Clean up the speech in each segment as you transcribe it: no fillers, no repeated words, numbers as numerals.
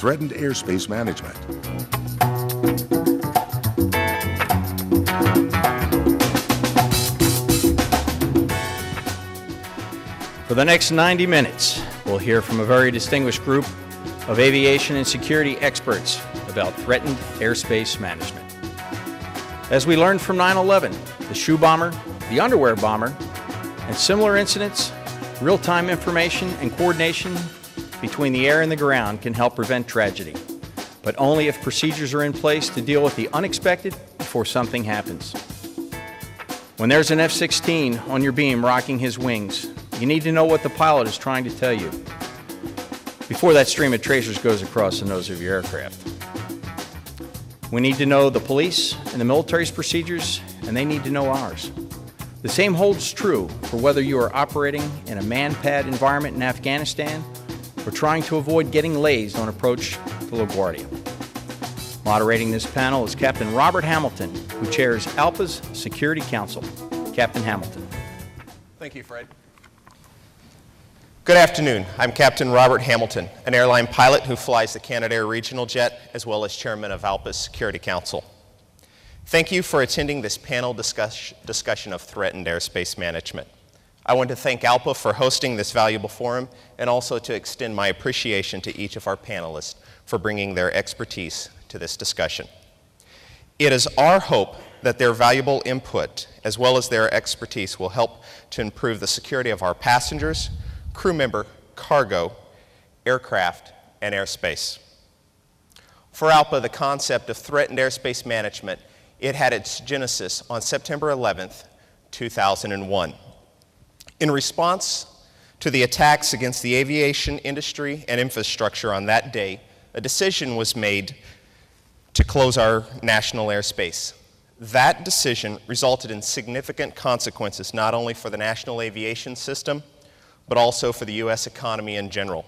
threatened airspace management. For the next 90 minutes, we'll hear from a very distinguished group of aviation and security experts about threatened airspace management. As we learned from 9/11, the shoe bomber, the underwear bomber, and similar incidents, real-time information and coordination between the air and the ground can help prevent tragedy, but only if procedures are in place to deal with the unexpected before something happens. When there's an F-16 on your beam rocking his wings, you need to know what the pilot is trying to tell you before that stream of tracers goes across the nose of your aircraft. We need to know the police and the military's procedures, and they need to know ours. The same holds true for whether you are operating in a man-pad environment in Afghanistan or trying to avoid getting lased on approach to LaGuardia. Moderating this panel is Captain Robert Hamilton, who chairs ALPA's Security Council. Captain Hamilton. Thank you, Fred. Good afternoon. I'm Captain Robert Hamilton, an airline pilot who flies the Canadair Regional Jet, as well as chairman of ALPA's Security Council. Thank you for attending this panel discussion of threatened airspace management. I want to thank ALPA for hosting this valuable forum, and also to extend my appreciation to each of our panelists for bringing their expertise to this discussion. It is our hope that their valuable input, as well as their expertise, will help to improve the security of our passengers, crew member, cargo, aircraft, and airspace. For ALPA, the concept of threatened airspace management, it had its genesis on September 11th, 2001. In response to the attacks against the aviation industry and infrastructure on that day, a decision was made to close our national airspace. That decision resulted in significant consequences, not only for the national aviation system, but also for the U.S. economy in general.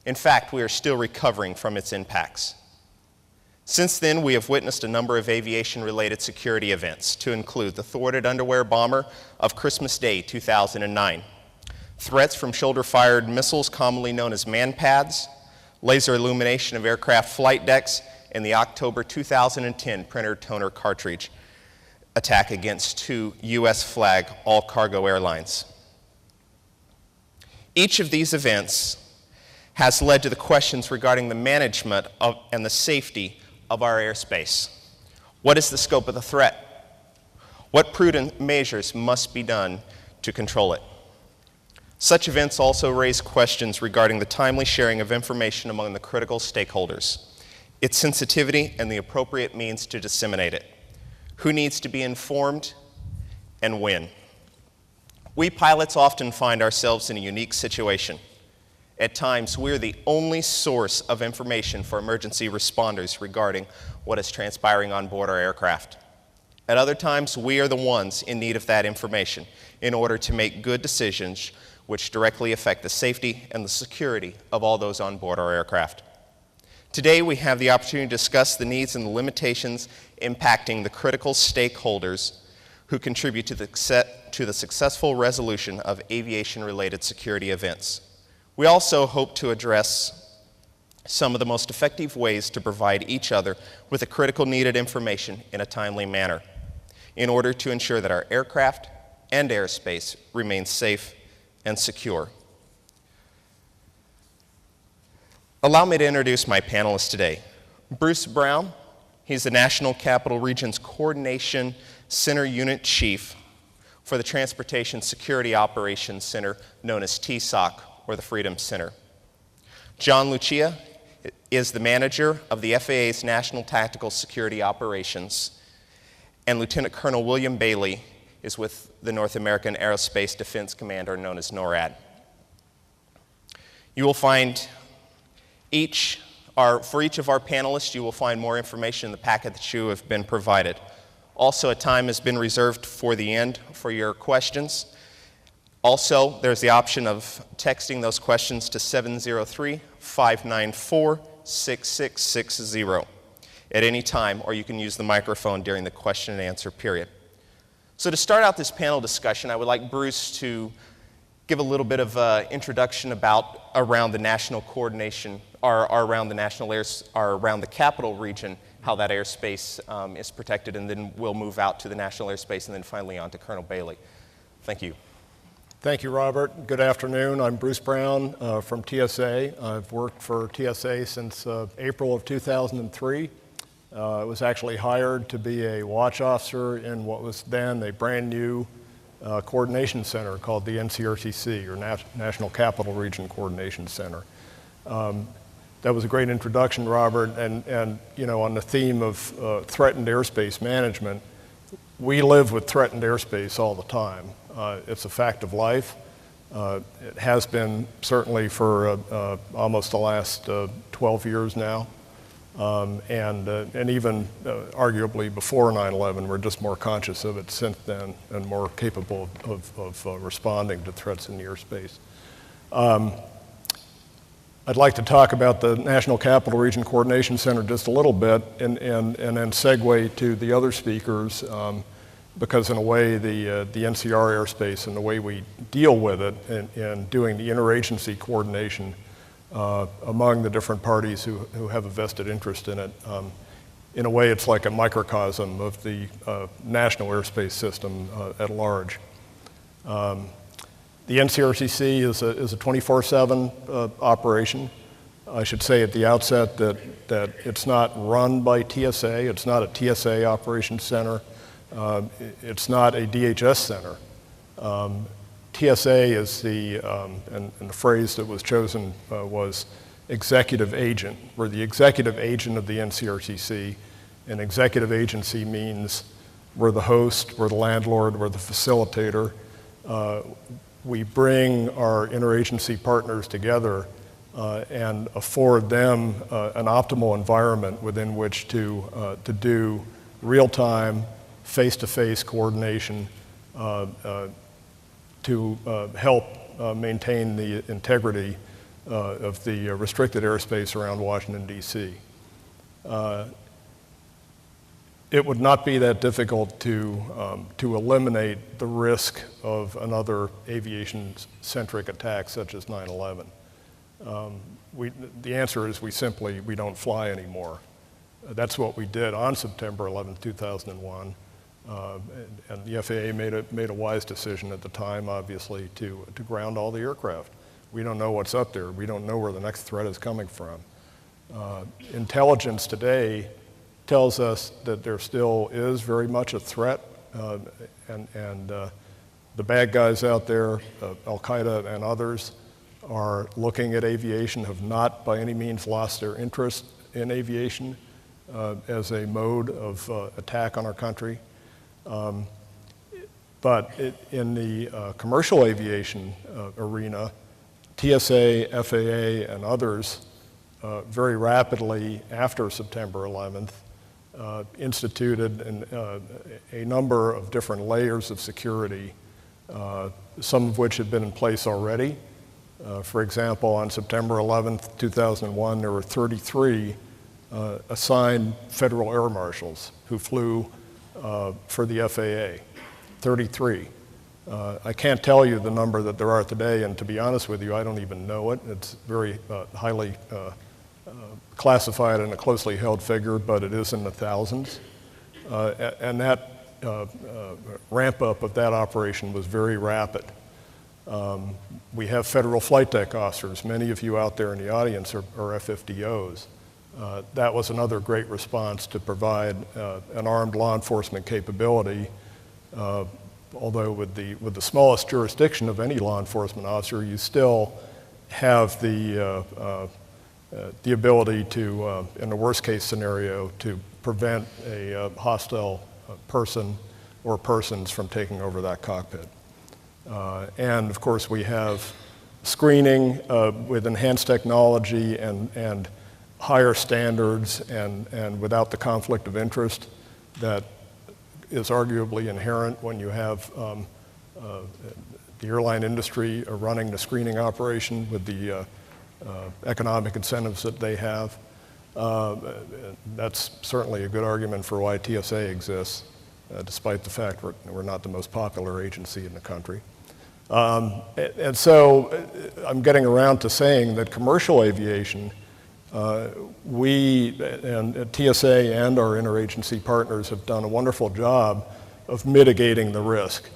In fact, we are still recovering from its impacts. Since then, we have witnessed a number of aviation-related security events, to include the thwarted underwear bomber of Christmas Day 2009, threats from shoulder-fired missiles commonly known as man-pads, laser illumination of aircraft flight decks, and the October 2010 printer-toner cartridge attack against 2 U.S. flag all-cargo airlines. Each of these events has led to the questions regarding the management of, and the safety of our airspace. What is the scope of the threat? What prudent measures must be done to control it? Such events also raise questions regarding the timely sharing of information among the critical stakeholders, its sensitivity, and the appropriate means to disseminate it. Who needs to be informed, and when? We pilots often find ourselves in a unique situation. At times, we're the only source of information for emergency responders regarding what is transpiring on board our aircraft. At other times, we are the ones in need of that information in order to make good decisions which directly affect the safety and the security of all those on board our aircraft. Today, we have the opportunity to discuss the needs and the limitations impacting the critical stakeholders who contribute to the successful resolution of aviation-related security events. We also hope to address some of the most effective ways to provide each other with the critical needed information in a timely manner in order to ensure that our aircraft and airspace remain safe and secure. Allow me to introduce my panelists today. Bruce Browne, he's the National Capital Region's Coordination Center Unit Chief for the Transportation Security Operations Center, known as TSOC, or the Freedom Center. John Lucia is the manager of the FAA's National Tactical Security Operations, and Lieutenant Colonel William Bailey is with the North American Aerospace Defense Commander, known as NORAD. You will find for each of our panelists, you will find more information in the packet that you have been provided. Also, a time has been reserved for the end for your questions. Also, there's the option of texting those questions to 703-594-6660 at any time, or you can use the microphone during the question and answer period. So to start out this panel discussion, I would like Bruce to give a little bit of introduction around the National Coordination are around the around the capital region, how that airspace is protected, and then we'll move out to the national airspace and then finally on to Colonel Bailey. Thank you. Thank you, Robert. Good afternoon. I'm Bruce Browne from TSA. I've worked for TSA since April of 2003. I was actually hired to be a watch officer in what was then a brand new coordination center called the NCRCC, or National Capital Region Coordination Center. That was a great introduction, Robert, and you know, on the theme of threatened airspace management, we live with threatened airspace all the time. It's a fact of life. It has been certainly for almost the last 12 years now, and even arguably before 9/11, we're just more conscious of it since then and more capable of responding to threats in the airspace. I'd like to talk about the National Capital Region Coordination Center just a little bit and then segue to the other speakers, because in a way the NCR airspace and the way we deal with it and doing the interagency coordination among the different parties who have a vested interest in it, in a way it's like a microcosm of the national airspace system at large. The NCRCC is a 24/7 operation. I should say at the outset that it's not run by TSA. It's not a TSA operations center. It's not a DHS center. TSA is and the phrase that was chosen was executive agent. We're the executive agent of the NCRCC. An executive agency means we're the host, we're the landlord, we're the facilitator. We bring our interagency partners together and afford them an optimal environment within which to do real-time, face-to-face coordination to help maintain the integrity of the restricted airspace around Washington, D.C. It would not be that difficult to eliminate the risk of another aviation-centric attack such as 9/11. The answer is we don't fly anymore. That's what we did on September 11, 2001. And the FAA made a wise decision at the time, obviously, to ground all the aircraft. We don't know what's up there. We don't know where the next threat is coming from. Intelligence today tells us that there still is very much a threat, and the bad guys out there, Al-Qaeda and others, are looking at aviation, have not by any means lost their interest in aviation as a mode of attack on our country. But in the commercial aviation arena, TSA, FAA, and others very rapidly after September 11th instituted a number of different layers of security, some of which had been in place already. For example, on September 11th, 2001, there were 33 assigned federal air marshals who flew for the FAA, 33. I can't tell you the number that there are today, and to be honest with you, I don't even know it. It's very highly classified and a closely held figure, but it is in the thousands. And that ramp up of that operation was very rapid. We have federal flight deck officers. Many of you out there in the audience are FFDOs. That was another great response to provide an armed law enforcement capability, although with the smallest jurisdiction of any law enforcement officer, you still have the ability to, in the worst case scenario, to prevent a hostile person or persons from taking over that cockpit. And of course we have screening with enhanced technology and higher standards and without the conflict of interest that is arguably inherent when you have the airline industry running the screening operation with the economic incentives that they have. That's certainly a good argument for why TSA exists, despite the fact we're not the most popular agency in the country. And so I'm getting around to saying that commercial aviation We and TSA and our interagency partners have done a wonderful job of mitigating the risk.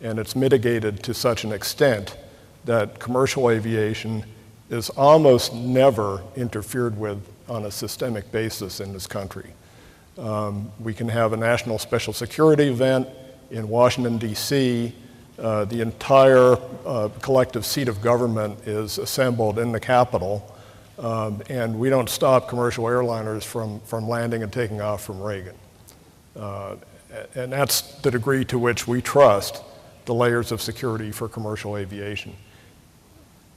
And it's mitigated to such an extent that commercial aviation is almost never interfered with on a systemic basis in this country. We can have a national special security event in Washington, D.C. The entire collective seat of government is assembled in the Capitol, and we don't stop commercial airliners from landing and taking off from Reagan. And that's the degree to which we trust the layers of security for commercial aviation.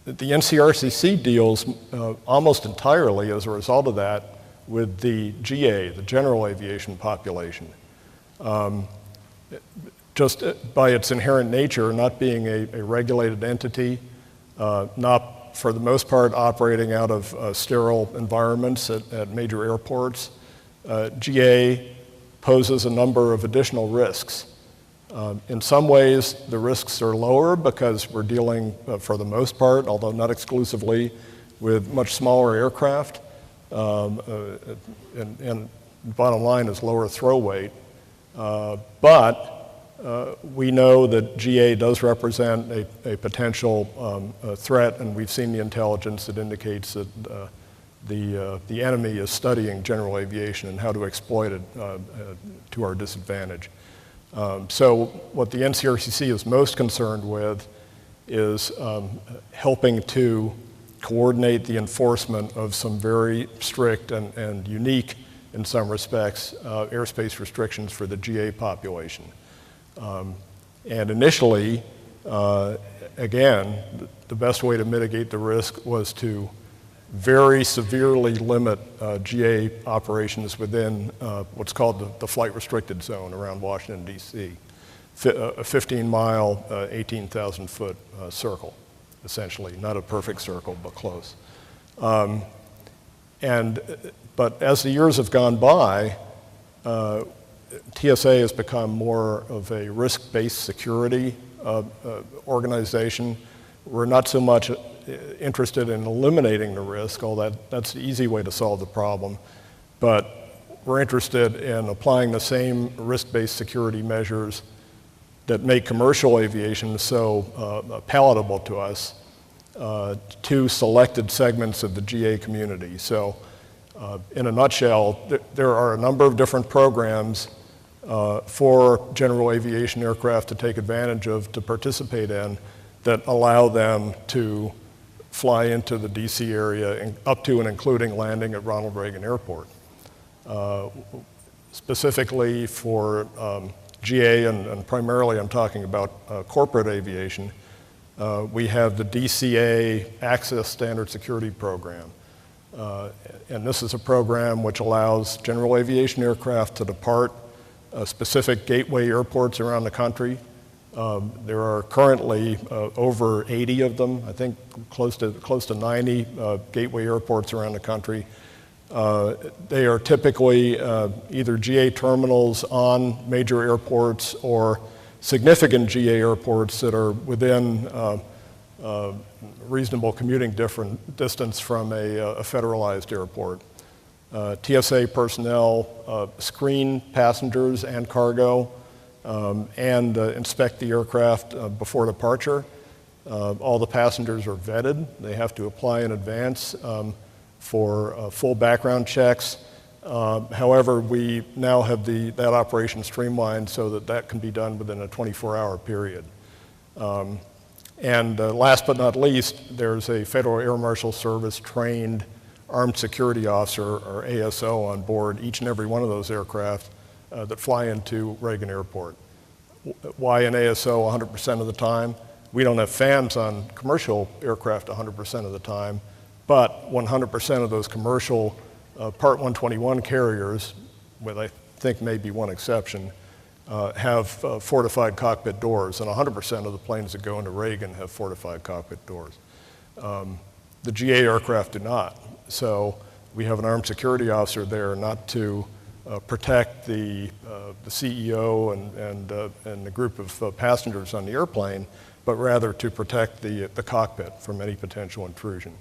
The NCRCC deals almost entirely as a result of that with the GA, the general aviation population. Just by its inherent nature, not being a regulated entity, not for the most part operating out of sterile environments at major airports, GA poses a number of additional risks. In some ways, the risks are lower because we're dealing, for the most part, although not exclusively, with much smaller aircraft. And bottom line is lower throw weight. But we know that GA does represent a potential threat, and we've seen the intelligence that indicates that the enemy is studying general aviation and how to exploit it to our disadvantage. So what the NCRCC is most concerned with is helping to coordinate the enforcement of some very strict and unique, in some respects, airspace restrictions for the GA population. And initially, again, the best way to mitigate the risk was to very severely limit GA operations within what's called the flight restricted zone around Washington, D.C., a 15-mile, 18,000-foot circle, essentially. Not a perfect circle, but close. But as the years have gone by, TSA has become more of a risk-based security organization. We're not so much interested in eliminating the risk, although that's the easy way to solve the problem, but we're interested in applying the same risk-based security measures that make commercial aviation so palatable to us to selected segments of the GA community. So in a nutshell, there are a number of different programs for general aviation aircraft to take advantage of, to participate in, that allow them to fly into the DC area and up to and including landing at Ronald Reagan Airport. Specifically for GA, and primarily I'm talking about corporate aviation, we have the DCA Access Standard Security Program. And this is a program which allows general aviation aircraft to depart specific gateway airports around the country. There are currently over 80 of them, I think close to 90 gateway airports around the country. They are typically either GA terminals on major airports or significant GA airports that are within reasonable commuting distance from a federalized airport. TSA personnel screen passengers and cargo and inspect the aircraft before departure. All the passengers are vetted. They have to apply in advance for full background checks. However, we now have that operation streamlined so that can be done within a 24-hour period. And last but not least, there's a Federal Air Marshal Service trained Armed Security Officer, or ASO, on board each and every one of those aircraft that fly into Reagan Airport. Why an ASO 100% of the time? We don't have fans on commercial aircraft 100% of the time, but 100% of those commercial Part 121 carriers, with I think maybe one exception, have fortified cockpit doors, and 100% of the planes that go into Reagan have fortified cockpit doors. The GA aircraft do not. So we have an armed security officer there not to protect the CEO and the group of passengers on the airplane, but rather to protect the cockpit from any potential intrusion.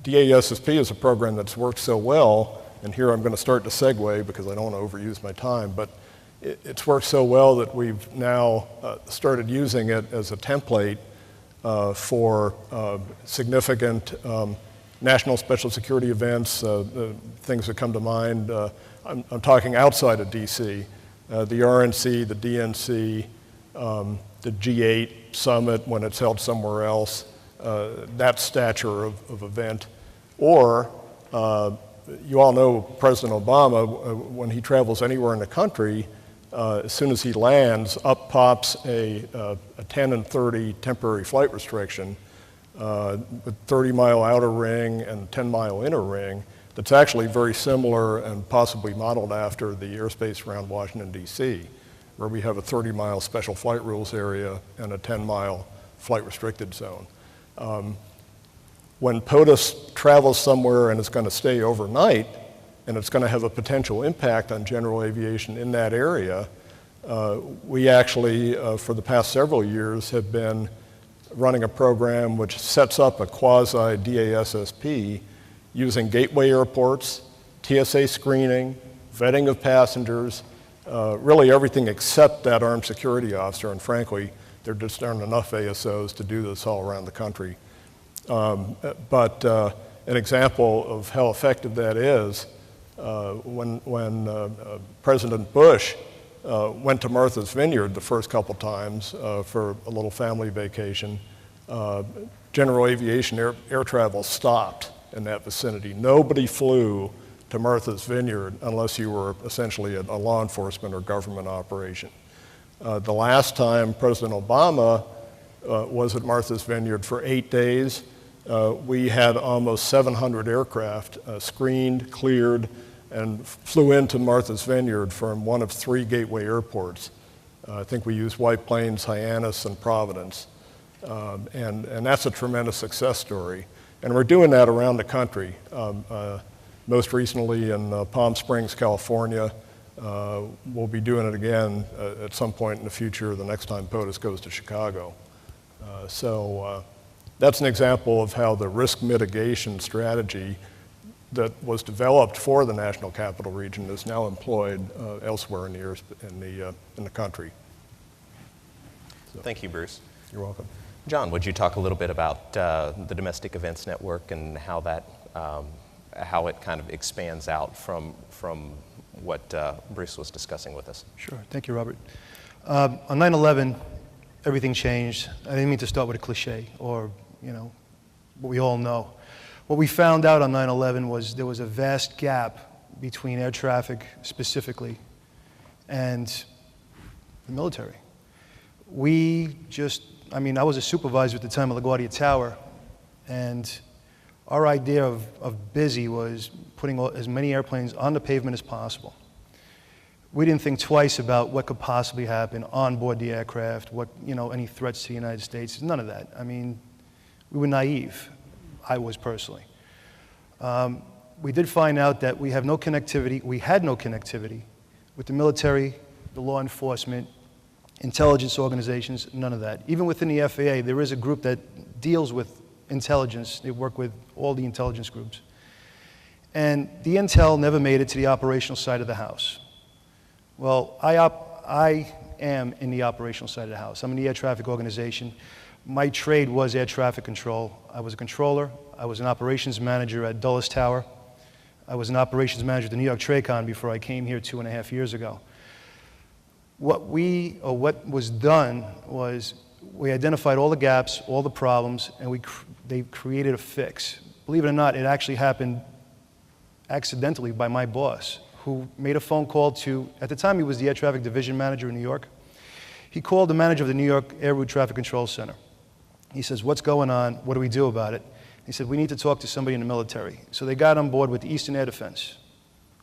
DASSP is a program that's worked so well, and here I'm going to start to segue because I don't want to overuse my time, but it's worked so well that we've now started using it as a template for significant national special security events, things that come to mind. I'm talking outside of DC, the RNC, the DNC, the G8 summit when it's held somewhere else, that stature of event. Or you all know President Obama, when he travels anywhere in the country, as soon as he lands, up pops a 10 and 30 temporary flight restriction with 30-mile outer ring and 10-mile inner ring that's actually very similar and possibly modeled after the airspace around Washington, D.C., where we have a 30-mile special flight rules area and a 10-mile flight restricted zone. When POTUS travels somewhere and is going to stay overnight, and it's going to have a potential impact on general aviation in that area, we actually, for the past several years, have been running a program which sets up a quasi-DASSP using gateway airports, TSA screening, vetting of passengers, really everything except that armed security officer, and frankly, there just aren't enough ASOs to do this all around the country. But an example of how effective that is, when President Bush went to Martha's Vineyard the first couple times for a little family vacation, general aviation air travel stopped in that vicinity. Nobody flew to Martha's Vineyard unless you were essentially a law enforcement or government operation. The last time President Obama was at Martha's Vineyard for 8 days, we had almost 700 aircraft screened, cleared, and flew into Martha's Vineyard from one of 3 gateway airports. I think we used White Plains, Hyannis, and Providence. And that's a tremendous success story. And we're doing that around the country. Most recently in Palm Springs, California. We'll be doing it again at some point in the future, the next time POTUS goes to Chicago. So that's an example of how the risk mitigation strategy that was developed for the National Capital Region is now employed elsewhere in the country. So. Thank you, Bruce. You're welcome. John, would you talk a little bit about the Domestic Events Network and how that, how it kind of expands out from what Bruce was discussing with us? Sure. Thank you, Robert. On 9/11, everything changed. I didn't mean to start with a cliche or, what we all know. What we found out on 9/11 was there was a vast gap between air traffic specifically and the military. I was a supervisor at the time of LaGuardia Tower, and our idea of busy was putting as many airplanes on the pavement as possible. We didn't think twice about what could possibly happen on board the aircraft, any threats to the United States, none of that. We were naive, I was personally. We did find out that we had no connectivity with the military, the law enforcement, intelligence organizations, none of that. Even within the FAA, there is a group that deals with intelligence. They work with all the intelligence groups. And the intel never made it to the operational side of the house. Well, I am in the operational side of the house. I'm in the air traffic organization. My trade was air traffic control. I was a controller. I was an operations manager at Dulles Tower. I was an operations manager at the New York TRACON before I came here 2.5 years ago. What was done was we identified all the gaps, all the problems, and they created a fix. Believe it or not, it actually happened accidentally by my boss, who made a phone call to, at the time he was the air traffic division manager in New York. He called the manager of the New York Air Route Traffic Control Center. He says, "What's going on? What do we do about it?" He said, "We need to talk to somebody in the military." So they got on board with the Eastern Air Defense,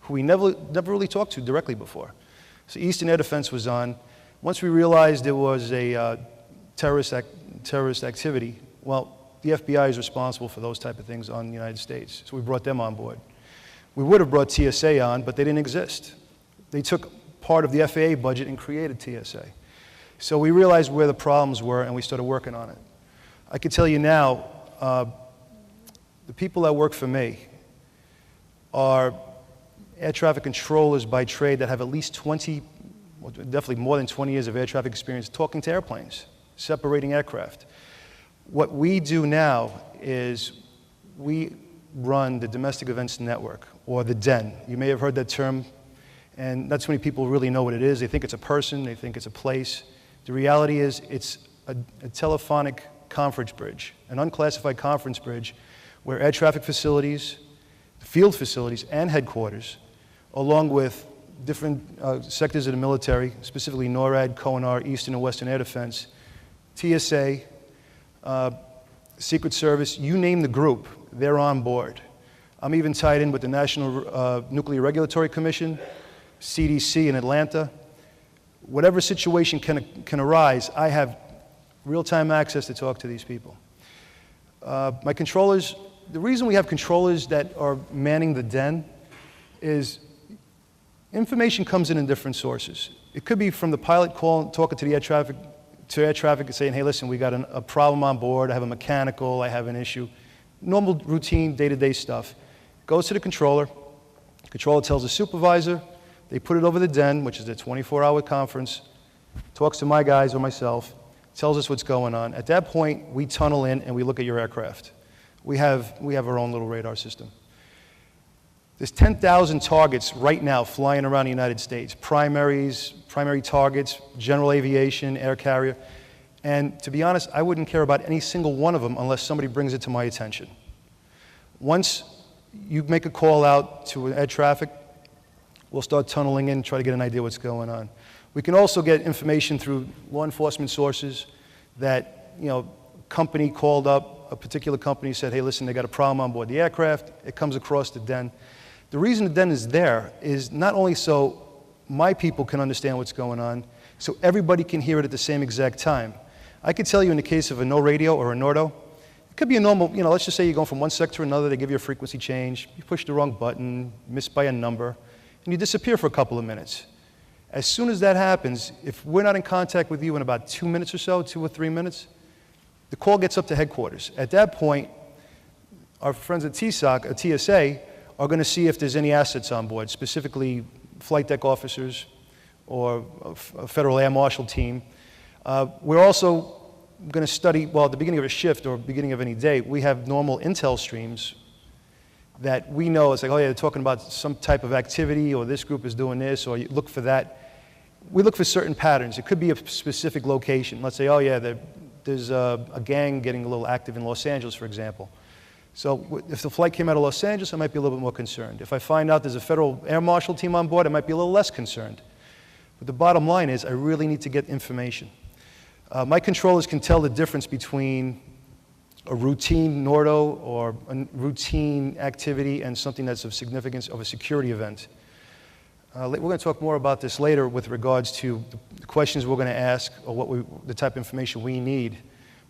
who we never really talked to directly before. So Eastern Air Defense was on. Once we realized there was a terrorist activity, well, the FBI is responsible for those type of things on the United States. So we brought them on board. We would have brought TSA on, but they didn't exist. They took part of the FAA budget and created TSA. So we realized where the problems were, and we started working on it. I can tell you now, the people that work for me are air traffic controllers by trade that have at least 20, well, definitely more than 20 years of air traffic experience talking to airplanes, separating aircraft. What we do now is we run the Domestic Events Network, or the DEN. You may have heard that term, and not too many people really know what it is. They think it's a person, they think it's a place. The reality is it's a telephonic conference bridge, an unclassified conference bridge where air traffic facilities, field facilities, and headquarters, along with different sectors of the military, specifically NORAD, CONAR, Eastern and Western Air Defense, TSA, Secret Service, you name the group, they're on board. I'm even tied in with the National Nuclear Regulatory Commission, CDC in Atlanta. Whatever situation can arise, I have real-time access to talk to these people. My controllers, the reason we have controllers that are manning the DEN is information comes in different sources. It could be from the pilot talking to the air traffic and saying, hey, listen, we got a problem on board, I have a mechanical, I have an issue. Normal, routine, day-to-day stuff. Goes to the controller tells the supervisor, they put it over the DEN, which is a 24-hour conference, talks to my guys or myself, tells us what's going on. At that point, we tunnel in and we look at your aircraft. We have our own little radar system. There's 10,000 targets right now flying around the United States, primary targets, general aviation, air carrier. And to be honest, I wouldn't care about any single one of them unless somebody brings it to my attention. Once you make a call out to air traffic, we'll start tunneling in, try to get an idea what's going on. We can also get information through law enforcement sources that, company called up, a particular company said, hey, listen, they got a problem on board the aircraft. It comes across the DEN. The reason the DEN is there is not only so my people can understand what's going on, so everybody can hear it at the same exact time. I could tell you in the case of a no radio or a NORDO, it could be a normal, let's just say you're going from one sector to another, they give you a frequency change, you push the wrong button, missed by a number, and you disappear for a couple of minutes. As soon as that happens, if we're not in contact with you in about 2 minutes or so, 2 or 3 minutes, the call gets up to headquarters. At that point, our friends at TSA are going to see if there's any assets on board, specifically flight deck officers or a federal air marshal team. We're also going to study, well, at the beginning of a shift or beginning of any day, we have normal intel streams that we know. It's like, oh yeah, they're talking about some type of activity, or this group is doing this, or you look for that. We look for certain patterns. It could be a specific location. Let's say, oh yeah, there's a gang getting a little active in Los Angeles, for example. So if the flight came out of Los Angeles, I might be a little bit more concerned. If I find out there's a federal air marshal team on board, I might be a little less concerned. But the bottom line is I really need to get information. My controllers can tell the difference between a routine NORDO or a routine activity and something that's of significance of a security event. We're going to talk more about this later with regards to the questions we're going to ask or the type of information we need.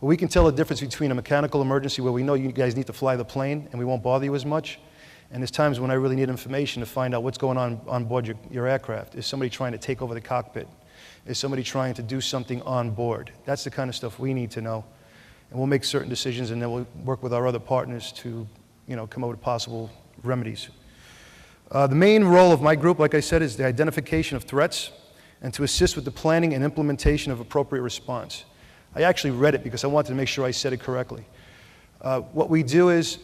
But we can tell the difference between a mechanical emergency where we know you guys need to fly the plane and we won't bother you as much, and there's times when I really need information to find out what's going on board your aircraft. Is somebody trying to take over the cockpit? Is somebody trying to do something on board? That's the kind of stuff we need to know. And we'll make certain decisions, and then we'll work with our other partners to come up with possible remedies. The main role of my group, like I said, is the identification of threats and to assist with the planning and implementation of appropriate response. I actually read it because I wanted to make sure I said it correctly. What we do is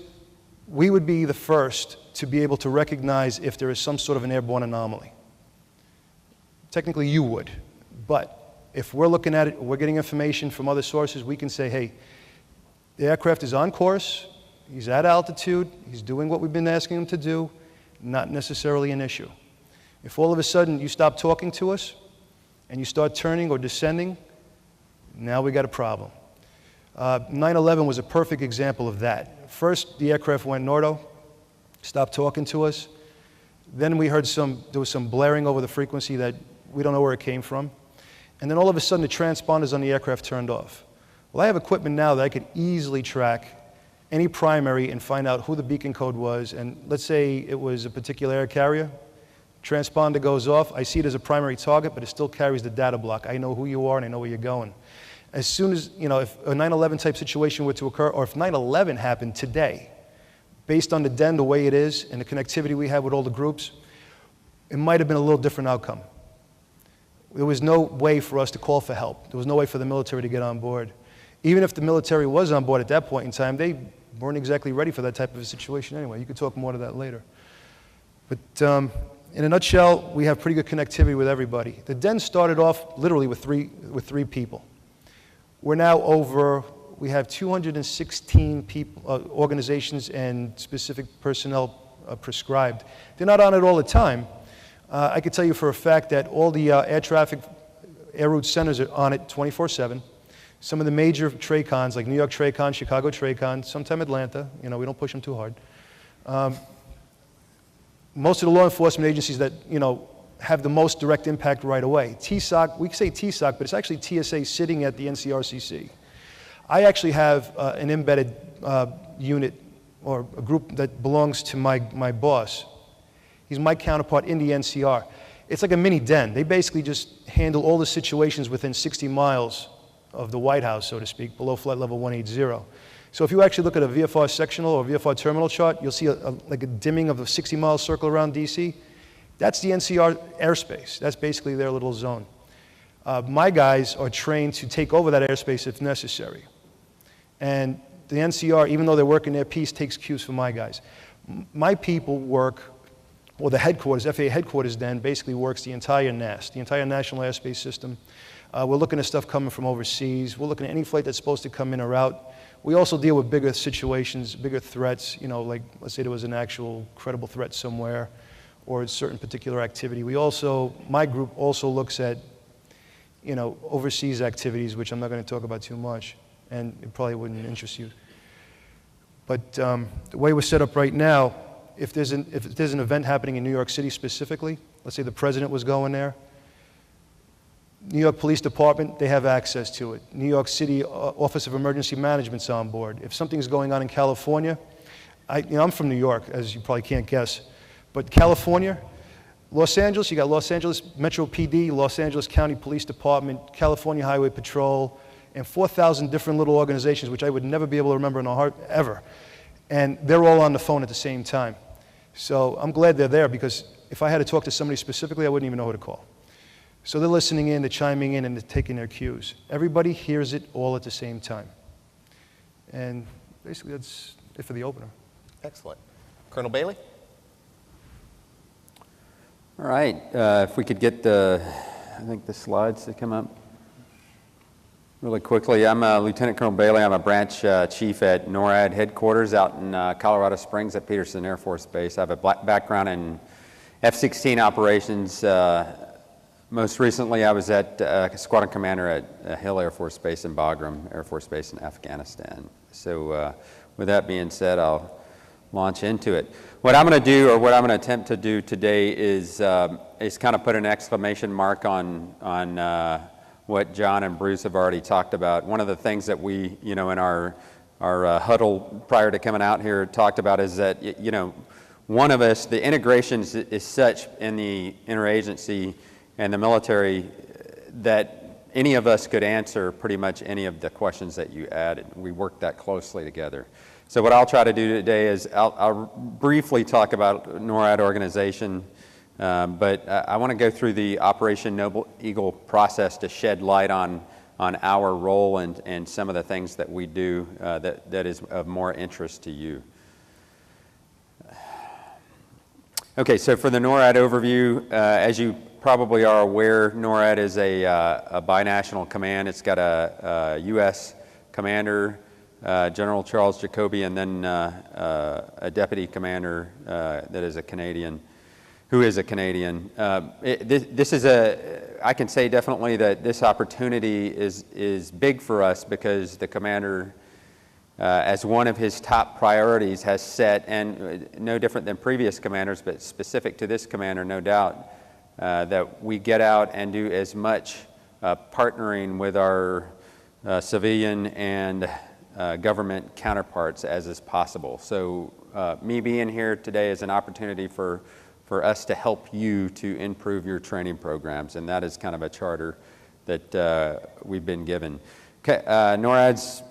we would be the first to be able to recognize if there is some sort of an airborne anomaly. Technically, you would. But if we're looking at it, we're getting information from other sources, we can say, hey, the aircraft is on course, he's at altitude, he's doing what we've been asking him to do, not necessarily an issue. If all of a sudden you stop talking to us and you start turning or descending, now we got a problem. 9/11 was a perfect example of that. First, the aircraft went NORDO, stopped talking to us. Then we heard there was some blaring over the frequency that we don't know where it came from. And then all of a sudden the transponders on the aircraft turned off. Well, I have equipment now that I could easily track any primary and find out who the beacon code was. And let's say it was a particular air carrier. Transponder goes off. I see it as a primary target, but it still carries the data block. I know who you are and I know where you're going. As soon as, if a 9/11 type situation were to occur, or if 9/11 happened today, Based on the den, the way it is, and the connectivity we have with all the groups, it might have been a little different outcome. There was no way for us to call for help. There was no way for the military to get on board. Even if the military was on board at that point in time, they weren't exactly ready for that type of a situation anyway. You could talk more to that later. But in a nutshell, we have pretty good connectivity with everybody. The den started off literally with three people. We're now we have 216 people, organizations and specific personnel prescribed. They're not on it all the time. I can tell you for a fact that all the air route centers are on it 24/7. Some of the major TRACONs, like New York TRACON, Chicago TRACON, sometime Atlanta, we don't push them too hard. Most of the law enforcement agencies that, have the most direct impact right away. TSOC, we say TSOC, but it's actually TSA sitting at the NCRCC. I actually have an embedded unit or a group that belongs to my boss. He's my counterpart in the NCR. It's like a mini den. They basically just handle all the situations within 60 miles of the White House, so to speak, below flight level 180. So if you actually look at a VFR sectional or VFR terminal chart, you'll see like a dimming of a 60-mile circle around DC. That's the NCR airspace. That's basically their little zone. My guys are trained to take over that airspace if necessary. And the NCR, even though they're working their piece, takes cues from my guys. My people work, or the headquarters, FAA headquarters then, basically works the entire NAS, the entire National Airspace System. We're looking at stuff coming from overseas. We're looking at any flight that's supposed to come in or out. We also deal with bigger situations, bigger threats, like let's say there was an actual credible threat somewhere or a certain particular activity. My group also looks at, overseas activities, which I'm not going to talk about too much, and it probably wouldn't interest you. But the way we're set up right now, if there's an event happening in New York City specifically, let's say the president was going there, New York Police Department, they have access to it. New York City Office of Emergency Management's on board. If something's going on in California, I'm from New York, as you probably can't guess, but California, Los Angeles, you got Los Angeles Metro PD, Los Angeles County Police Department, California Highway Patrol, and 4,000 different little organizations, which I would never be able to remember in a heart, ever. And they're all on the phone at the same time. So I'm glad they're there, because if I had to talk to somebody specifically, I wouldn't even know who to call. So they're listening in, they're chiming in, and they're taking their cues. Everybody hears it all at the same time. And basically, that's it for the opener. Excellent. Colonel Bailey? All right. If we could get the slides to come up really quickly. I'm Lieutenant Colonel Bailey. I'm a branch chief at NORAD headquarters out in Colorado Springs at Peterson Air Force Base. I have a background in F-16 operations. Most recently, I was at Squadron Commander at Hill Air Force Base in Bagram Air Force Base in Afghanistan. So with that being said, I'll launch into it. What I'm going to do, or what I'm going to attempt to do today is kind of put an exclamation mark on what John and Bruce have already talked about. One of the things that we, in our huddle prior to coming out here talked about is that, one of us, the integration is such in the interagency and the military that any of us could answer pretty much any of the questions that you added. We work that closely together. So what I'll try to do today is I'll briefly talk about NORAD organization, but I want to go through the Operation Noble Eagle process to shed light on our role and some of the things that we do that is of more interest to you. Okay, so for the NORAD overview, as you probably are aware, NORAD is a binational command. It's got a U.S. commander, General Charles Jacoby, and then a deputy commander that is a Canadian, who is a Canadian. I can say definitely that this opportunity is big for us because the commander, as one of his top priorities, has set, and no different than previous commanders, but specific to this commander, no doubt, that we get out and do as much partnering with our civilian and government counterparts as is possible. So me being here today is an opportunity for us to help you to improve your training programs, and that is kind of a charter that we've been given. Okay, NORAD's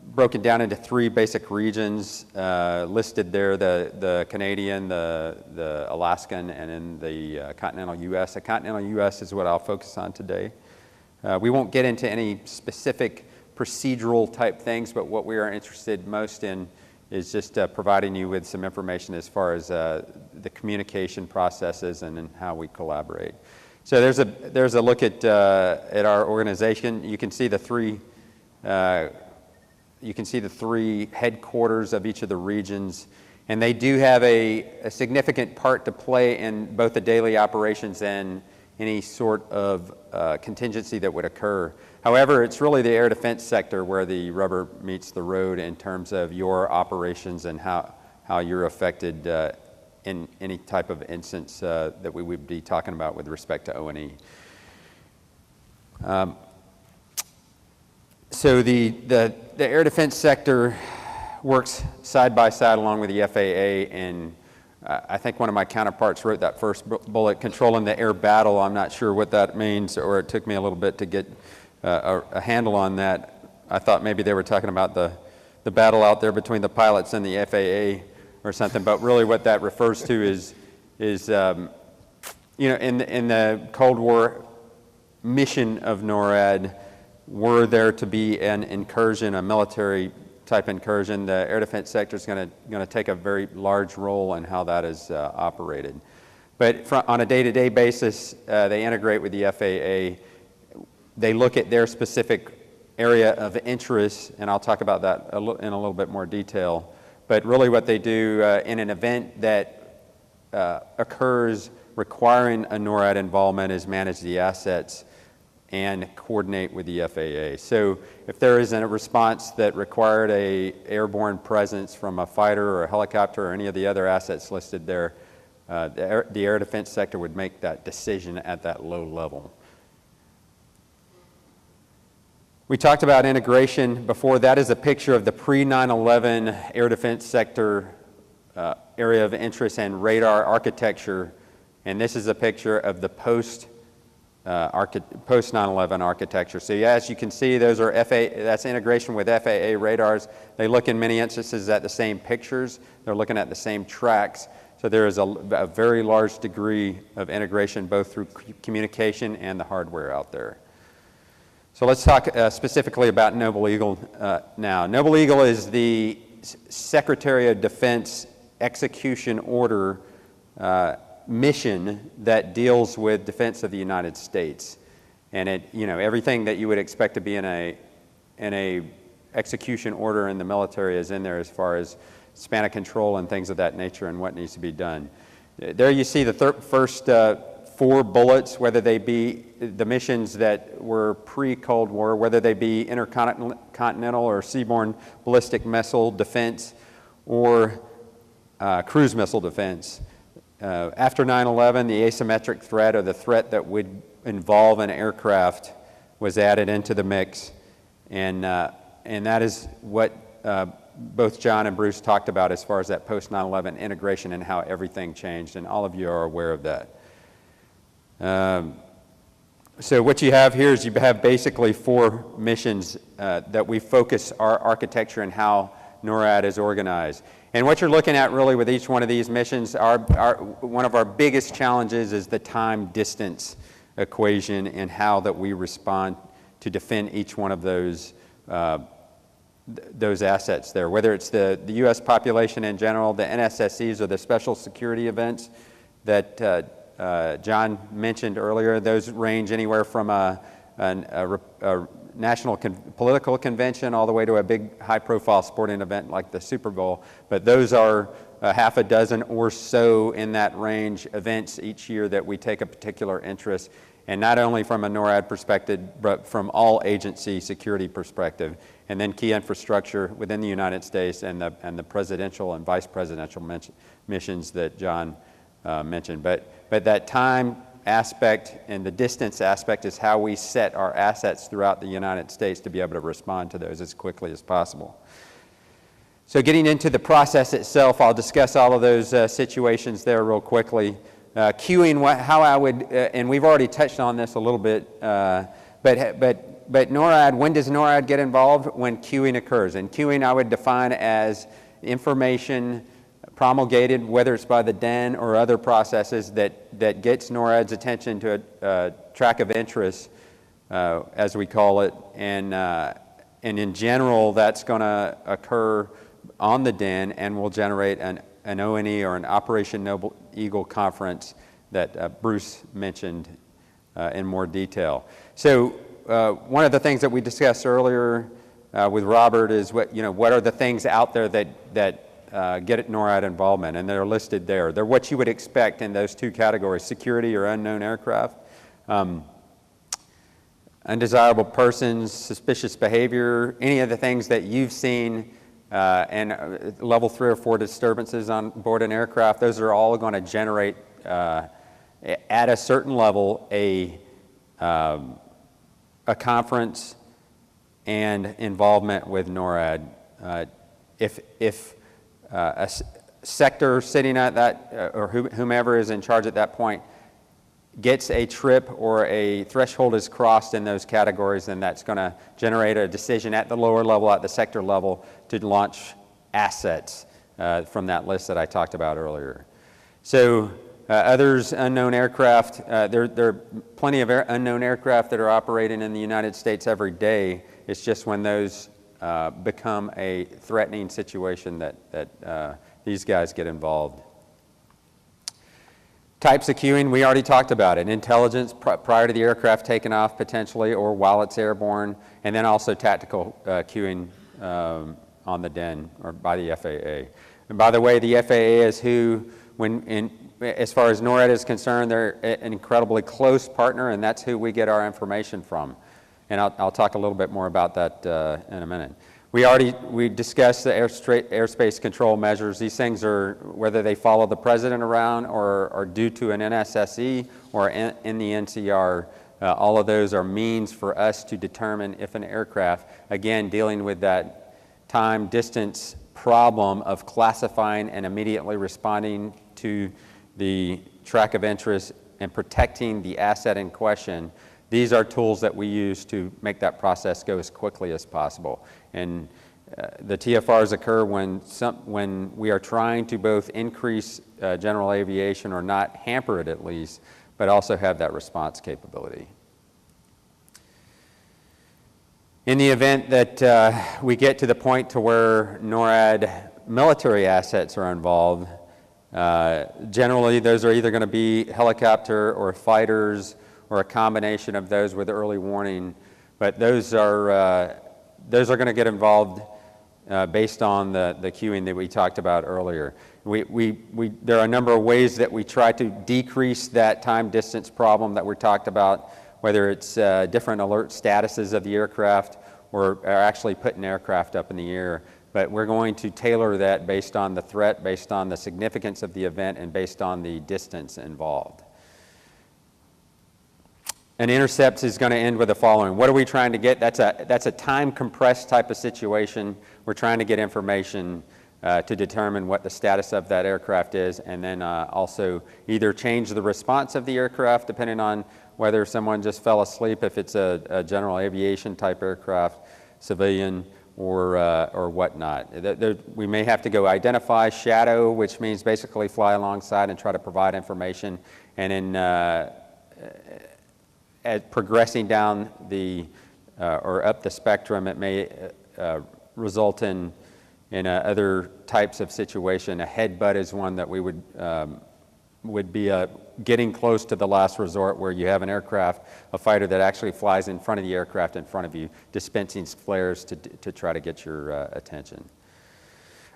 broken down into 3 basic regions listed there, the Canadian, the Alaskan, and then the continental U.S. The continental U.S. is what I'll focus on today. We won't get into any specific procedural type things, but what we are interested most in is just providing you with some information as far as the communication processes and how we collaborate. So there's a look at our organization. You can see the 3 headquarters of each of the regions, and they do have a significant part to play in both the daily operations and any sort of contingency that would occur. However, it's really the air defense sector where the rubber meets the road in terms of your operations and how you're affected in any type of instance that we would be talking about with respect to O&E. So the air defense sector works side by side along with the FAA, and I think one of my counterparts wrote that first bullet, controlling the air battle. I'm not sure what that means, or it took me a little bit to get a handle on that. I thought maybe they were talking about the battle out there between the pilots and the FAA or something, but really what that refers to is you know, in the Cold War mission of NORAD, were there to be an incursion, a military type incursion, the air defense sector is going to take a very large role in how that is operated. But on a day-to-day basis, they integrate with the FAA. They look at their specific area of interest, and I'll talk about that in a little bit more detail. But really what they do in an event that occurs requiring a NORAD involvement is manage the assets and coordinate with the FAA. So if there is a response that required a airborne presence from a fighter or a helicopter or any of the other assets listed there, the air defense sector would make that decision at that low level. We talked about integration before. That is a picture of the pre-9/11 air defense sector area of interest and radar architecture, and this is a picture of the post 9/11 architecture. So yeah, as you can see, those are that's integration with FAA radars. They look in many instances at the same pictures. They're looking at the same tracks. So there is a very large degree of integration both through communication and the hardware out there. So let's talk specifically about Noble Eagle now. Noble Eagle is the Secretary of Defense execution order mission that deals with defense of the United States, and it, you know, everything that you would expect to be in a execution order in the military is in there as far as span of control and things of that nature and what needs to be done. There you see the first 4 bullets, whether they be the missions that were pre-Cold War, whether they be intercontinental or seaborne ballistic missile defense or cruise missile defense. After 9/11, the asymmetric threat, or the threat that would involve an aircraft, was added into the mix, and that is what both John and Bruce talked about as far as that post 9/11 integration and how everything changed, and all of you are aware of that. So what you have here is you have basically 4 missions that we focus our architecture and how NORAD is organized. And what you're looking at really with each one of these missions, one of our biggest challenges is the time-distance equation and how that we respond to defend each one of those assets there, whether it's the U.S. population in general, the NSSEs, or the special security events that John mentioned earlier. Those range anywhere from a national political convention all the way to a big high-profile sporting event like the Super Bowl. But those are half a dozen or so in that range events each year that we take a particular interest, and not only from a NORAD perspective, but from all agency security perspective. And then key infrastructure within the United States and the presidential and vice presidential missions that John mentioned. But that time aspect and the distance aspect is how we set our assets throughout the United States to be able to respond to those as quickly as possible. So getting into the process itself, I'll discuss all of those situations there real quickly. Queuing, how I would, and we've already touched on this a little bit, but but NORAD, when does NORAD get involved? When queuing occurs. And queuing I would define as information promulgated, whether it's by the DEN or other processes, that gets NORAD's attention to a track of interest, as we call it. And in general, that's going to occur on the DEN and will generate an ONE or an Operation Noble Eagle conference that Bruce mentioned in more detail. So one of the things that we discussed earlier with Robert is what are the things out there that get NORAD involvement, and they're listed there. They're what you would expect in those two categories: security or unknown aircraft, undesirable persons, suspicious behavior, any of the things that you've seen, and level 3 or 4 disturbances on board an aircraft. Those are all going to generate at a certain level a conference and involvement with NORAD. If a sector sitting at that, or whomever is in charge at that point, gets a trip or a threshold is crossed in those categories, then that's going to generate a decision at the lower level, at the sector level, to launch assets from that list that I talked about earlier. So others, unknown aircraft, there are plenty of unknown aircraft that are operating in the United States every day. It's just when those become a threatening situation that these guys get involved. Types of queuing, we already talked about it. Intelligence prior to the aircraft taking off potentially, or while it's airborne, and then also tactical queuing on the DEN or by the FAA. And by the way, the FAA is who, as far as NORAD is concerned, they're an incredibly close partner, and that's who we get our information from. And I'll talk a little bit more about that in a minute. We discussed the airspace control measures. These things are, whether they follow the president around or are due to an NSSE or in the NCR, all of those are means for us to determine if an aircraft, again, dealing with that time distance problem of classifying and immediately responding to the track of interest and protecting the asset in question. These are tools that we use to make that process go as quickly as possible. And the TFRs occur when we are trying to both increase general aviation, or not hamper it at least, but also have that response capability. In the event that we get to the point to where NORAD military assets are involved, generally those are either going to be helicopter or fighters, or a combination of those with early warning, but those are going to get involved based on the queuing that we talked about earlier. There are a number of ways that we try to decrease that time distance problem that we talked about, whether it's different alert statuses of the aircraft or actually putting aircraft up in the air. But we're going to tailor that based on the threat, based on the significance of the event, and based on the distance involved. An intercept is going to end with the following. What are we trying to get? That's a time compressed type of situation. We're trying to get information to determine what the status of that aircraft is, and then also either change the response of the aircraft depending on whether someone just fell asleep, if it's a general aviation type aircraft, civilian, or whatnot. We may have to go identify, shadow, which means basically fly alongside and try to provide information, and then progressing down or up the spectrum, it may result in other types of situation. A headbutt is one that we would be getting close to the last resort, where you have an aircraft, a fighter that actually flies in front of the aircraft in front of you, dispensing flares to try to get your attention.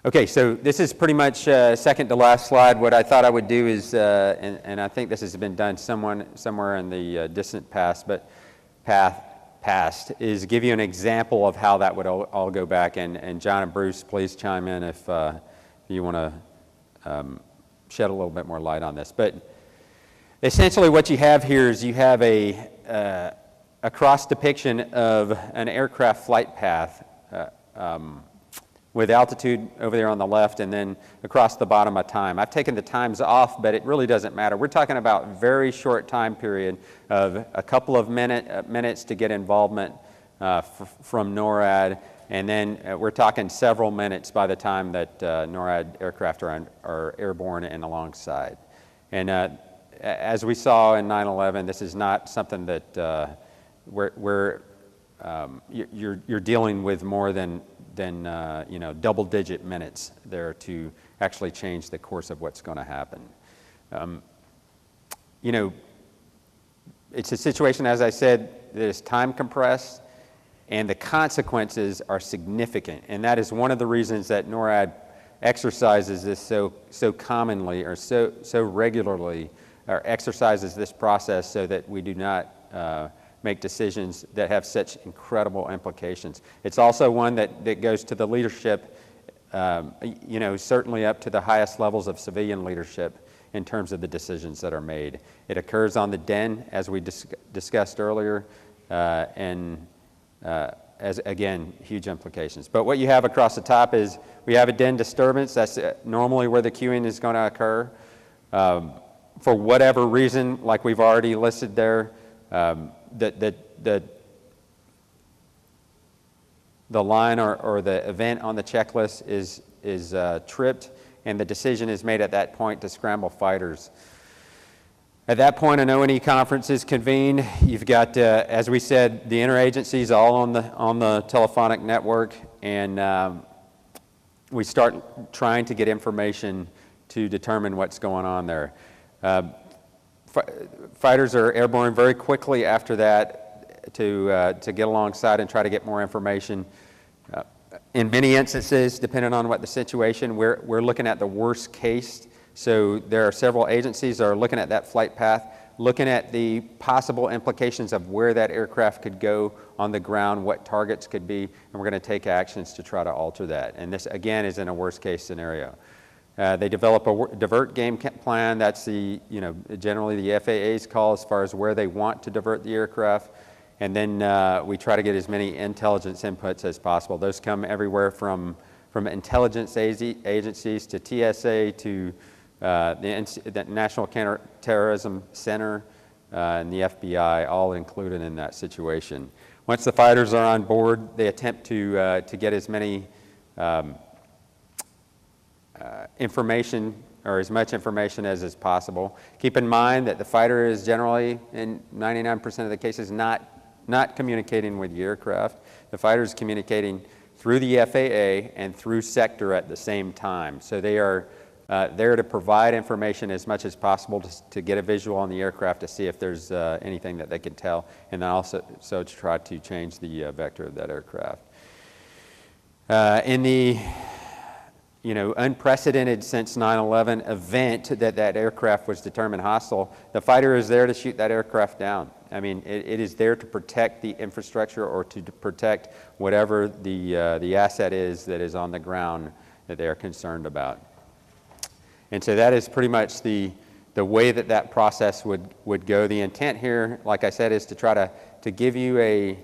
Okay, so this is pretty much second to last slide. What I thought I would do is, and I think this has been done somewhere in the distant past, is give you an example of how that would all go back. And John and Bruce, please chime in if you want to shed a little bit more light on this. But essentially what you have here is you have a cross depiction of an aircraft flight path with altitude over there on the left, and then across the bottom a time. I've taken the times off, but it really doesn't matter. We're talking about very short time period of a couple of minutes to get involvement from NORAD, and then we're talking several minutes by the time that NORAD aircraft are airborne and alongside. And as we saw in 9/11, this is not something that you're dealing with more than double-digit minutes there to actually change the course of what's going to happen. It's a situation, as I said, that is time compressed, and the consequences are significant. And that is one of the reasons that NORAD exercises this so commonly or so regularly, or exercises this process so that we do not make decisions that have such incredible implications. It's also one that goes to the leadership, certainly up to the highest levels of civilian leadership in terms of the decisions that are made. It occurs on the den, as we discussed earlier, and as again, huge implications. But what you have across the top is we have a den disturbance. That's normally where the queuing is going to occur. For whatever reason, like we've already listed there, the line or the event on the checklist is tripped, and the decision is made at that point to scramble fighters. At that point, an O&E conference is convened. You've got, as we said, the interagencies all on the telephonic network, and we start trying to get information to determine what's going on there. Fighters are airborne very quickly after that to get alongside and try to get more information. In many instances, depending on what the situation, we're looking at the worst case. So there are several agencies that are looking at that flight path, looking at the possible implications of where that aircraft could go on the ground, what targets could be, and we're going to take actions to try to alter that. And this, again, is in a worst case scenario. They develop a divert game plan. That's generally the FAA's call as far as where they want to divert the aircraft. And then we try to get as many intelligence inputs as possible. Those come everywhere from intelligence agencies to TSA to the National Counterterrorism Center and the FBI, all included in that situation. Once the fighters are on board, they attempt to get as many information or as much information as is possible. Keep in mind that the fighter is generally, in 99% of the cases, not communicating with the aircraft. The fighter is communicating through the FAA and through sector at the same time. So they are there to provide information as much as possible to get a visual on the aircraft to see if there's anything that they can tell, and then also to try to change the vector of that aircraft. In the unprecedented since 9/11 event that aircraft was determined hostile, the fighter is there to shoot that aircraft down. I mean, it is there to protect the infrastructure or to protect whatever the asset is that is on the ground that they are concerned about. And so that is pretty much the way that process would go. The intent here, like I said, is to try to give you a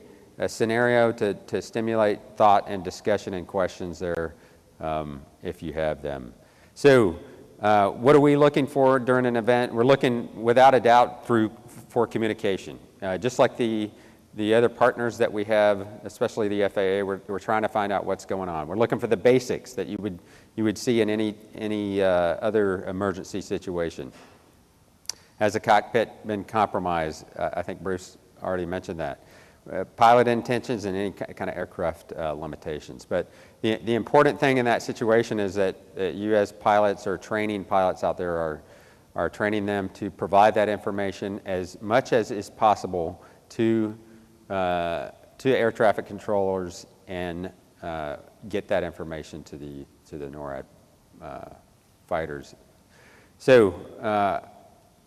scenario to stimulate thought and discussion and questions there if you have them. So what are we looking for during an event? We're looking, without a doubt, for communication. Just like the other partners that we have, especially the FAA, we're trying to find out what's going on. We're looking for the basics that you would see in any other emergency situation. Has the cockpit been compromised? I think Bruce already mentioned that. Pilot intentions and any kind of aircraft limitations. But the important thing in that situation is that you as pilots or training pilots out there are training them to provide that information as much as is possible to air traffic controllers and get that information to the NORAD fighters. So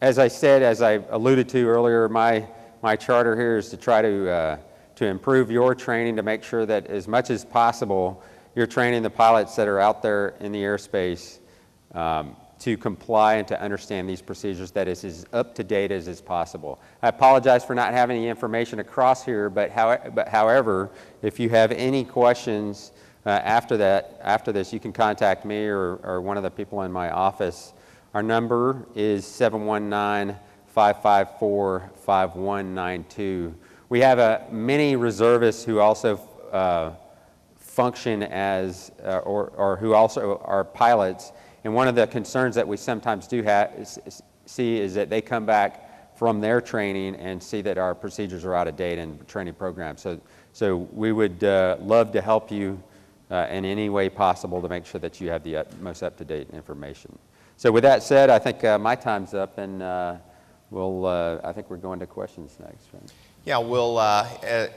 as I said, as I alluded to earlier, my charter here is to try to improve your training, to make sure that as much as possible you're training the pilots that are out there in the airspace to comply and to understand these procedures that is as up to date as is possible. I apologize for not having any information across here, but however, if you have any questions after this, you can contact me or one of the people in my office. Our number is 719-554-5192. We have many reservists who also function as, or who also are pilots. And one of the concerns that we sometimes do see is that they come back from their training and see that our procedures are out of date and training programs. So we would love to help you in any way possible to make sure that you have the most up-to-date information. So with that said, I think my time's up, and I think we're going to questions next, right? Yeah, we'll,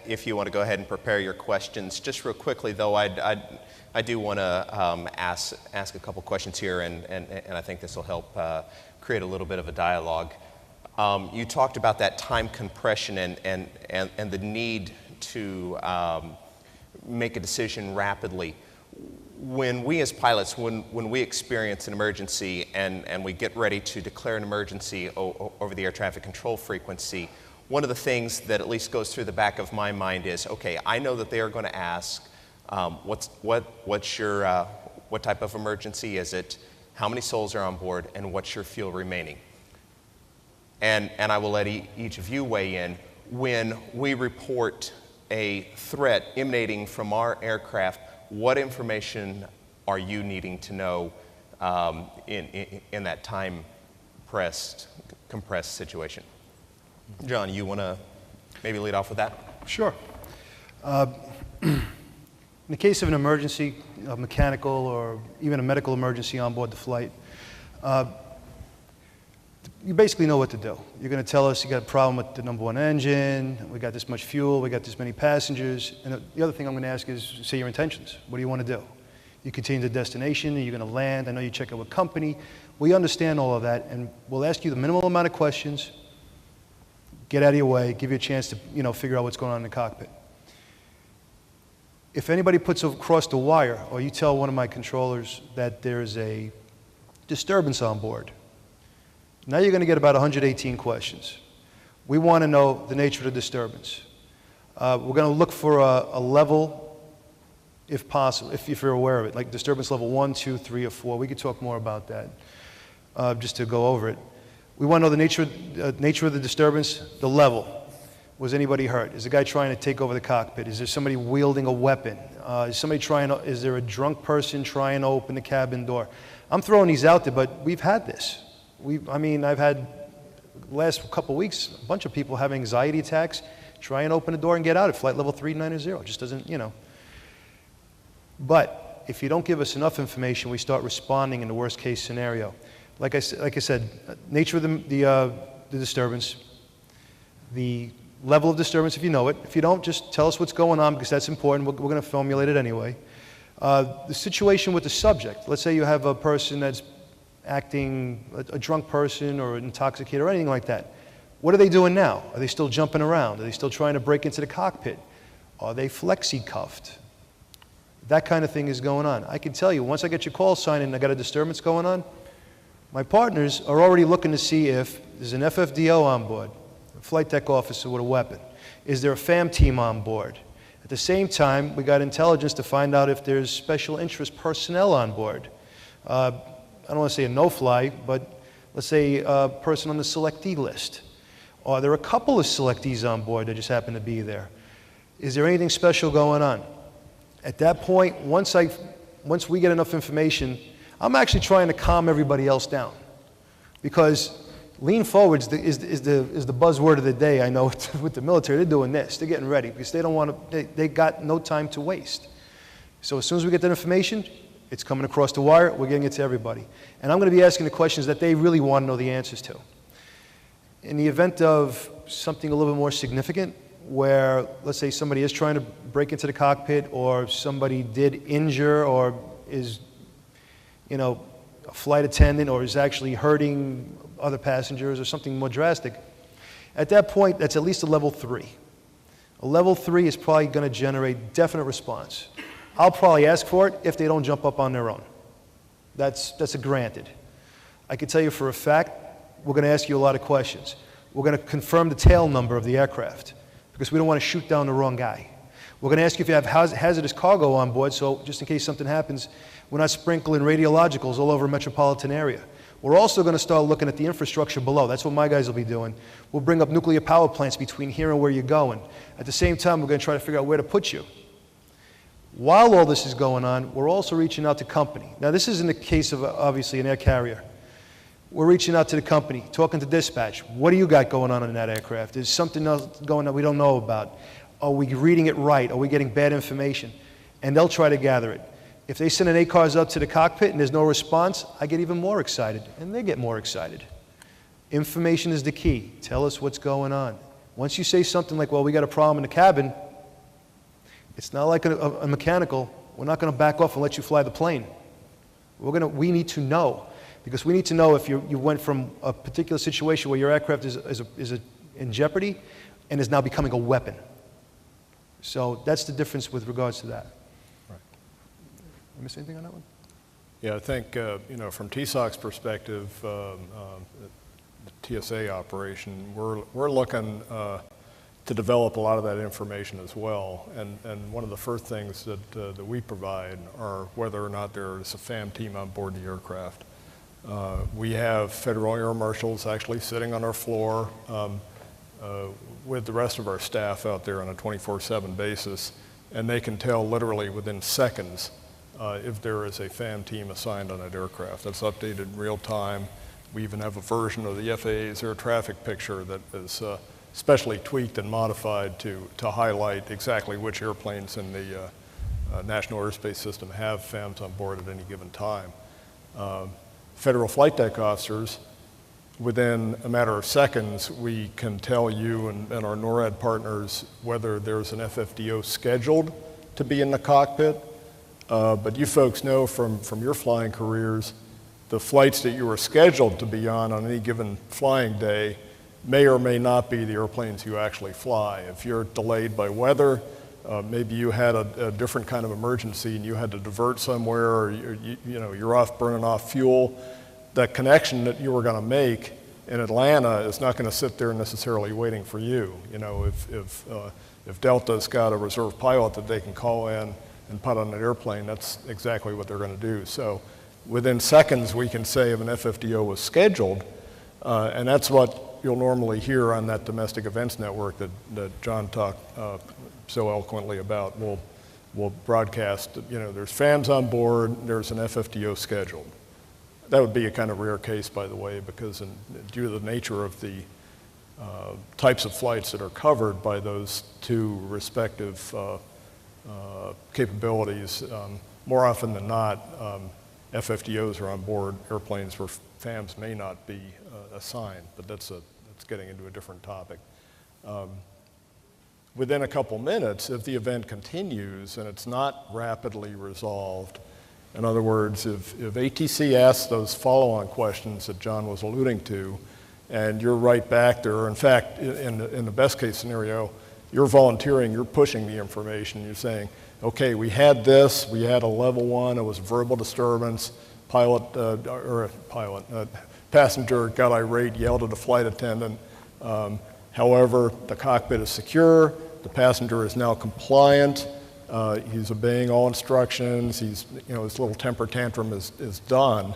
if you want to go ahead and prepare your questions. Just real quickly, though, I do want to ask a couple questions here, and I think this will help create a little bit of a dialogue. You talked about that time compression and the need to make a decision rapidly. When we as pilots, when we experience an emergency and we get ready to declare an emergency over the air traffic control frequency, one of the things that at least goes through the back of my mind is, okay, I know that they are going to ask, what type of emergency is it, how many souls are on board, and what's your fuel remaining? And I will let each of you weigh in. When we report a threat emanating from our aircraft, what information are you needing to know in that compressed situation? John, you want to maybe lead off with that? Sure. In the case of an emergency, a mechanical or even a medical emergency on board the flight, you basically know what to do. You're going to tell us you got a problem with the number one engine, we got this much fuel, we got this many passengers, and the other thing I'm going to ask is say your intentions. What do you want to do? You continue the destination, are you going to land? I know you check out what company. We understand all of that, and we'll ask you the minimal amount of questions, get out of your way, give you a chance to figure out what's going on in the cockpit. If anybody puts across the wire, or you tell one of my controllers that there's a disturbance on board, now you're going to get about 118 questions. We want to know the nature of the disturbance. We're going to look for a level, if possible, if you're aware of it, like disturbance level 1, 2, 3, or 4. We could talk more about that, just to go over it. We want to know the nature of the disturbance, the level. Was anybody hurt? Is the guy trying to take over the cockpit? Is there somebody wielding a weapon? Is there a drunk person trying to open the cabin door? I'm throwing these out there, but we've had this. I've had, last couple of weeks, a bunch of people have anxiety attacks, try and open the door and get out at flight level 390. It just doesn't, But if you don't give us enough information, we start responding in the worst case scenario. Like I said, nature of the disturbance, the level of disturbance if you know it. If you don't, just tell us what's going on because that's important. We're going to formulate it anyway. The situation with the subject. Let's say you have a person that's acting, a drunk person or intoxicated or anything like that. What are they doing now? Are they still jumping around? Are they still trying to break into the cockpit? Are they flexi-cuffed? That kind of thing is going on. I can tell you, once I get your call sign and I got a disturbance going on, my partners are already looking to see if there's an FFDO on board, a flight deck officer with a weapon. Is there a FAM team on board? At the same time, we got intelligence to find out if there's special interest personnel on board. I don't want to say a no-fly, but let's say a person on the selectee list. Are there a couple of selectees on board that just happen to be there? Is there anything special going on? At that point, once we get enough information, I'm actually trying to calm everybody else down. Because lean forward is the buzzword of the day, I know, with the military. They're doing this. They're getting ready because they don't want to, they got no time to waste. So as soon as we get that information, it's coming across the wire, we're getting it to everybody. And I'm going to be asking the questions that they really want to know the answers to. In the event of something a little bit more significant, where let's say somebody is trying to break into the cockpit or somebody did injure or is, a flight attendant or is actually hurting other passengers or something more drastic, at that point, that's at least a level 3. A level 3 is probably going to generate definite response. I'll probably ask for it if they don't jump up on their own. That's a granted. I can tell you for a fact, we're going to ask you a lot of questions. We're going to confirm the tail number of the aircraft because we don't want to shoot down the wrong guy. We're going to ask you if you have hazardous cargo on board, so just in case something happens, we're not sprinkling radiologicals all over a metropolitan area. We're also going to start looking at the infrastructure below. That's what my guys will be doing. We'll bring up nuclear power plants between here and where you're going. At the same time, we're going to try to figure out where to put you. While all this is going on, we're also reaching out to company. Now, this isn't the case of, obviously, an air carrier. We're reaching out to the company, talking to dispatch. What do you got going on in that aircraft? Is something else going on we don't know about? Are we reading it right? Are we getting bad information? And they'll try to gather it. If they send an ACARS up to the cockpit and there's no response, I get even more excited, and they get more excited. Information is the key. Tell us what's going on. Once you say something like, well, we got a problem in the cabin, it's not like a mechanical. We're not going to back off and let you fly the plane. We need to know, because we need to know if you went from a particular situation where your aircraft is in jeopardy and is now becoming a weapon. So that's the difference with regards to that. Right. Did I miss anything on that one? Yeah, I think, from TSOC's perspective, the TSA operation, we're looking to develop a lot of that information as well. And one of the first things that we provide are whether or not there's a FAM team on board the aircraft. We have federal air marshals actually sitting on our floor with the rest of our staff out there on a 24/7 basis, and they can tell literally within seconds if there is a FAM team assigned on that aircraft. That's updated in real time. We even have a version of the FAA's air traffic picture that is specially tweaked and modified to highlight exactly which airplanes in the National Airspace System have FAMs on board at any given time. Federal flight deck officers, within a matter of seconds, we can tell you and our NORAD partners whether there's an FFDO scheduled to be in the cockpit. But you folks know from your flying careers, the flights that you were scheduled to be on any given flying day may or may not be the airplanes you actually fly. If you're delayed by weather, maybe you had a different kind of emergency and you had to divert somewhere, or you're off burning off fuel. That connection that you were going to make in Atlanta is not going to sit there necessarily waiting for you. If Delta's got a reserve pilot that they can call in and put on an airplane, that's exactly what they're going to do. So within seconds, we can say if an FFDO was scheduled, and that's what you'll normally hear on that domestic events network that John talked so eloquently about. We'll broadcast, there's FAMs on board, there's an FFDO scheduled. That would be a kind of rare case, by the way, because due to the nature of the types of flights that are covered by those two respective capabilities, more often than not, FFDOs are on board airplanes where FAMs may not be assigned, but that's getting into a different topic. Within a couple minutes, if the event continues and it's not rapidly resolved, in other words, if ATC asks those follow-on questions that John was alluding to, and you're right back there, or in fact, in the best case scenario, you're volunteering, you're pushing the information, you're saying, okay, we had this, we had a level 1, it was verbal disturbance, passenger got irate, yelled at a flight attendant. However, the cockpit is secure, the passenger is now compliant, he's obeying all instructions, his little temper tantrum is done,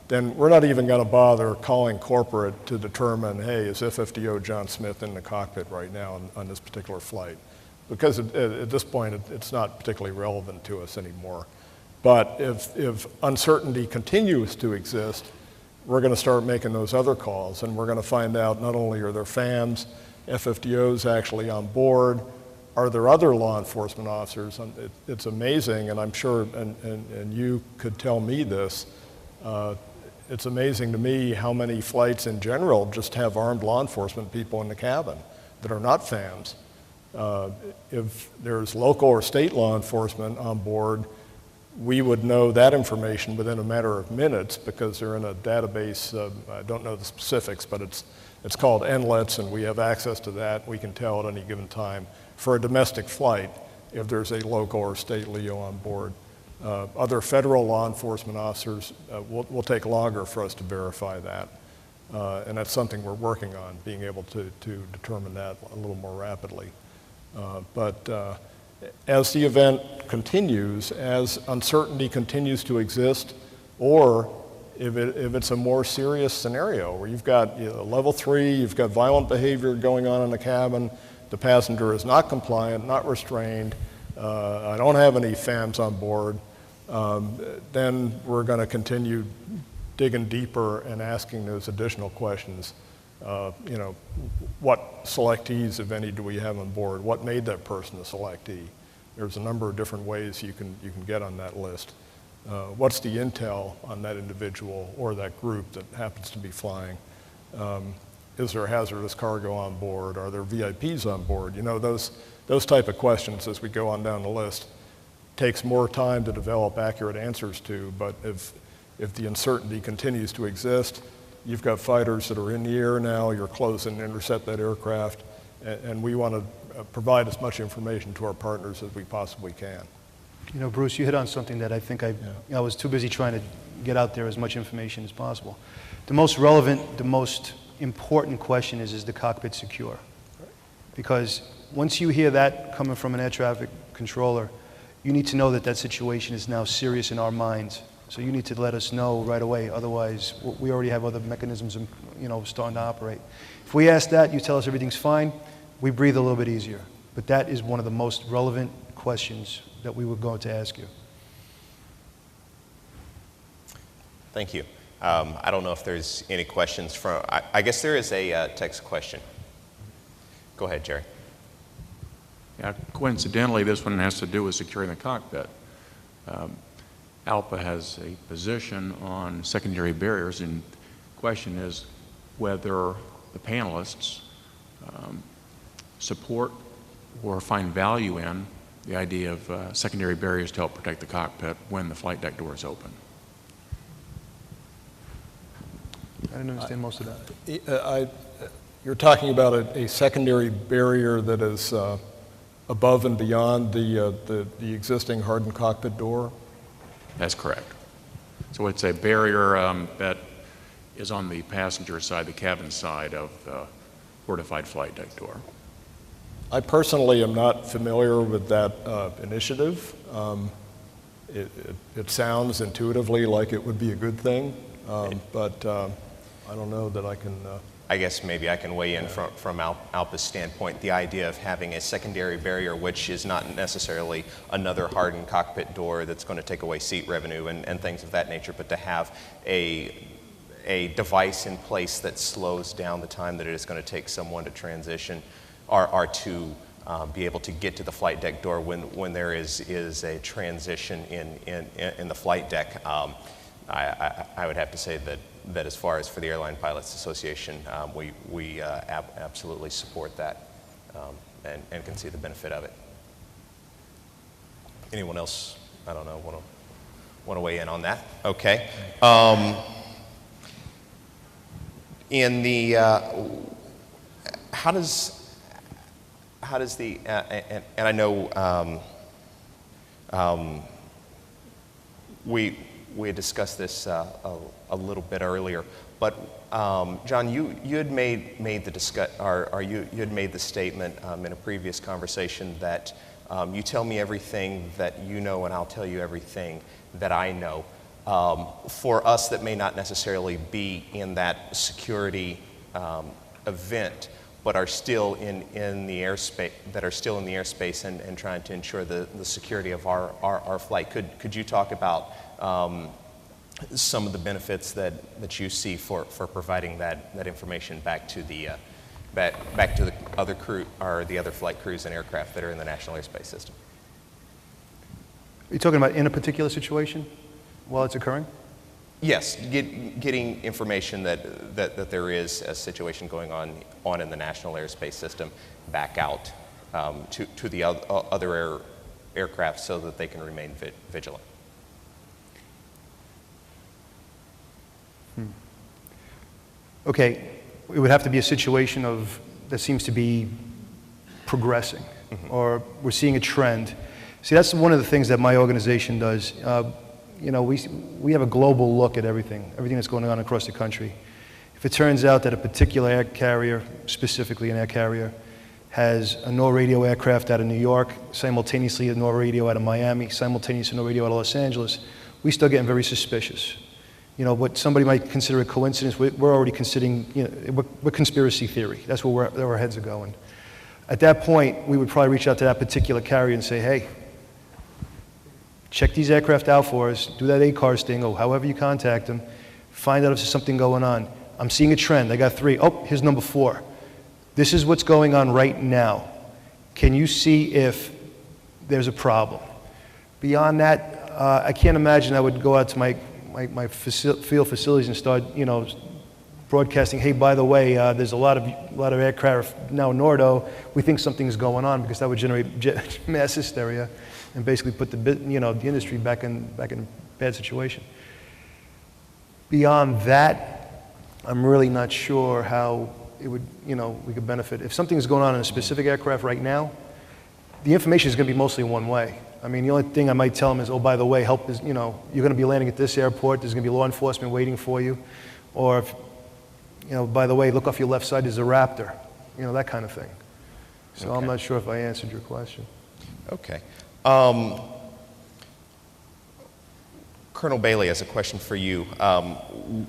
then we're not even going to bother calling corporate to determine, hey, is FFDO John Smith in the cockpit right now on this particular flight? Because at this point, it's not particularly relevant to us anymore. But if uncertainty continues to exist, we're going to start making those other calls, and we're going to find out not only are there FAMs, FFDOs actually on board, are there other law enforcement officers? And it's amazing, and I'm sure, and you could tell me this, it's amazing to me how many flights in general just have armed law enforcement people in the cabin that are not FAMs. If there's local or state law enforcement on board, we would know that information within a matter of minutes because they're in a database, I don't know the specifics, but it's called NLETS, and we have access to that. We can tell at any given time for a domestic flight if there's a local or state LEO on board. Other federal law enforcement officers will take longer for us to verify that. And that's something we're working on, being able to determine that a little more rapidly. But as the event continues, as uncertainty continues to exist, or if it's a more serious scenario where you've got level 3, you've got violent behavior going on in the cabin, the passenger is not compliant, not restrained, I don't have any FAMs on board, then we're going to continue digging deeper and asking those additional questions. What selectees, if any, do we have on board? What made that person a selectee? There's a number of different ways you can get on that list. What's the intel on that individual or that group that happens to be flying? Is there hazardous cargo on board? Are there VIPs on board? Those type of questions as we go on down the list takes more time to develop accurate answers to, but if the uncertainty continues to exist, you've got fighters that are in the air now, you're closing to intercept that aircraft, and we want to provide as much information to our partners as we possibly can. Bruce, you hit on something that I think I was too busy trying to get out there as much information as possible. The most relevant, the most important question is the cockpit secure? Because once you hear that coming from an air traffic controller, you need to know that that situation is now serious in our minds. So you need to let us know right away. Otherwise, we already have other mechanisms, starting to operate. If we ask that, you tell us everything's fine, we breathe a little bit easier. But that is one of the most relevant questions that we were going to ask you. Thank you. I don't know if there's any questions from, I guess there is a text question. Go ahead, Jerry. Yeah, coincidentally, this one has to do with securing the cockpit. ALPA has a position on secondary barriers, and the question is whether the panelists support or find value in the idea of secondary barriers to help protect the cockpit when the flight deck door is open. I didn't understand most of that. You're talking about a secondary barrier that is above and beyond the existing hardened cockpit door? That's correct. So it's a barrier that is on the passenger side, the cabin side of the fortified flight deck door. I personally am not familiar with that initiative. It sounds intuitively like it would be a good thing, but I don't know that I can... I guess maybe I can weigh in from ALPA's standpoint. The idea of having a secondary barrier, which is not necessarily another hardened cockpit door that's going to take away seat revenue and things of that nature, but to have a device in place that slows down the time that it is going to take someone to transition or to be able to get to the flight deck door when there is a transition in the flight deck. I would have to say that as far as for the Airline Pilots Association, we absolutely support that and can see the benefit of it. Anyone else, I don't know, want to weigh in on that? Okay. In the, how does the, and I know we had discussed this a little bit earlier, but John, you had made the statement in a previous conversation that you tell me everything that you know, and I'll tell you everything that I know. For us that may not necessarily be in that security event, but are still in the airspace, and trying to ensure the security of our flight. Could you talk about some of the benefits that you see for providing that information back to the other crew or the other flight crews and aircraft that are in the National Airspace System? Are you talking about in a particular situation while it's occurring? Yes, getting information that there is a situation going on in the National Airspace System back out to the other aircraft so that they can remain vigilant. Okay, it would have to be a situation that seems to be progressing, or we're seeing a trend. See, that's one of the things that my organization does. We have a global look at everything that's going on across the country. If it turns out that a particular air carrier, specifically an air carrier, has a NORAD radio aircraft out of New York, simultaneously a NORAD radio out of Miami, simultaneously a NORAD radio out of Los Angeles, we start getting very suspicious. You know, what somebody might consider a coincidence, we're already considering, you know, we're conspiracy theory. That's where our heads are going. At that point, we would probably reach out to that particular carrier and say, hey, check these aircraft out for us, do that ACARS thing, or however you contact them, find out if there's something going on. I'm seeing a trend. I got 3. Oh, here's number 4. This is what's going on right now. Can you see if there's a problem? Beyond that, I can't imagine I would go out to my field facilities and start, you know, broadcasting, hey, by the way, there's a lot of aircraft now in Nordo. We think something's going on, because that would generate mass hysteria and basically put the industry back in a bad situation. Beyond that, I'm really not sure how it would, you know, we could benefit. If something's going on in a specific aircraft right now, the information is going to be mostly one way. I mean, the only thing I might tell them is, oh, by the way, help is, you know, you're going to be landing at this airport, there's going to be law enforcement waiting for you. Or, if, you know, by the way, look off your left side, there's a Raptor. You know, that kind of thing. So I'm not sure if I answered your question. Okay. Colonel Bailey has a question for you.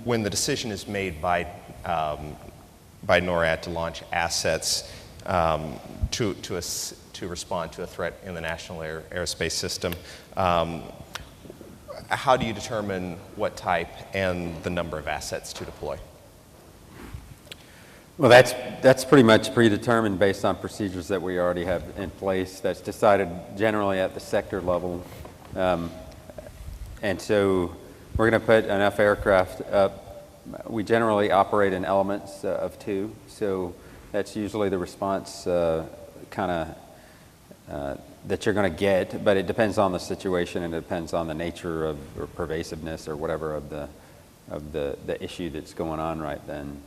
When the decision is made by NORAD to launch assets to respond to a threat in the national aerospace system, how do you determine what type and the number of assets to deploy? Well, that's pretty much predetermined based on procedures that we already have in place. That's decided generally at the sector level. And so we're going to put enough aircraft up. We generally operate in elements of 2, so that's usually the response that you're going to get, but it depends on the situation and it depends on the nature of or pervasiveness or whatever of the issue that's going on right then.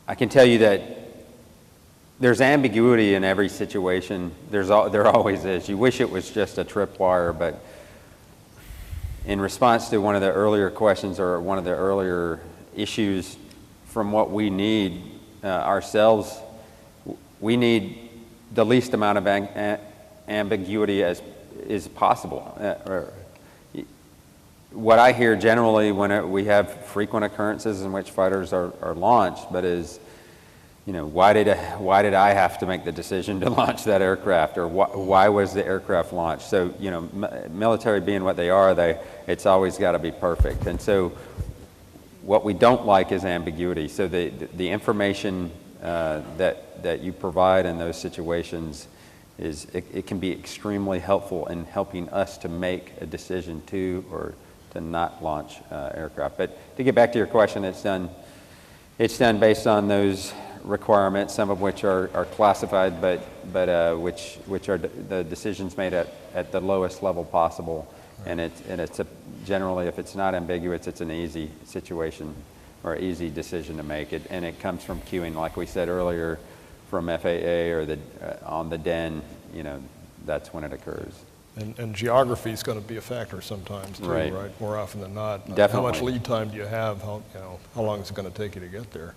I can tell you that there's ambiguity in every situation. There always is. You wish it was just a tripwire, but in response to one of the earlier questions or one of the earlier issues, from what we need ourselves, we need the least amount of ambiguity as is possible. What I hear generally when we have frequent occurrences in which fighters are launched, but is, you know, why did I have to make the decision to launch that aircraft, or why was the aircraft launched? So, you know, military being what they are, it's always got to be perfect. And so what we don't like is ambiguity. So the information that you provide in those situations it can be extremely helpful in helping us to make a decision to or to not launch aircraft. But to get back to your question, it's done based on those requirements, some of which are classified, but which are the decisions made at the lowest level possible. Right. And it's generally, if it's not ambiguous, it's an easy situation or easy decision to make. And it comes from queuing, like we said earlier, from FAA or on the DEN. You know, that's when it occurs. And geography is going to be a factor sometimes too, right? More often than not. Definitely. How much lead time do you have? How long is it going to take you to get there?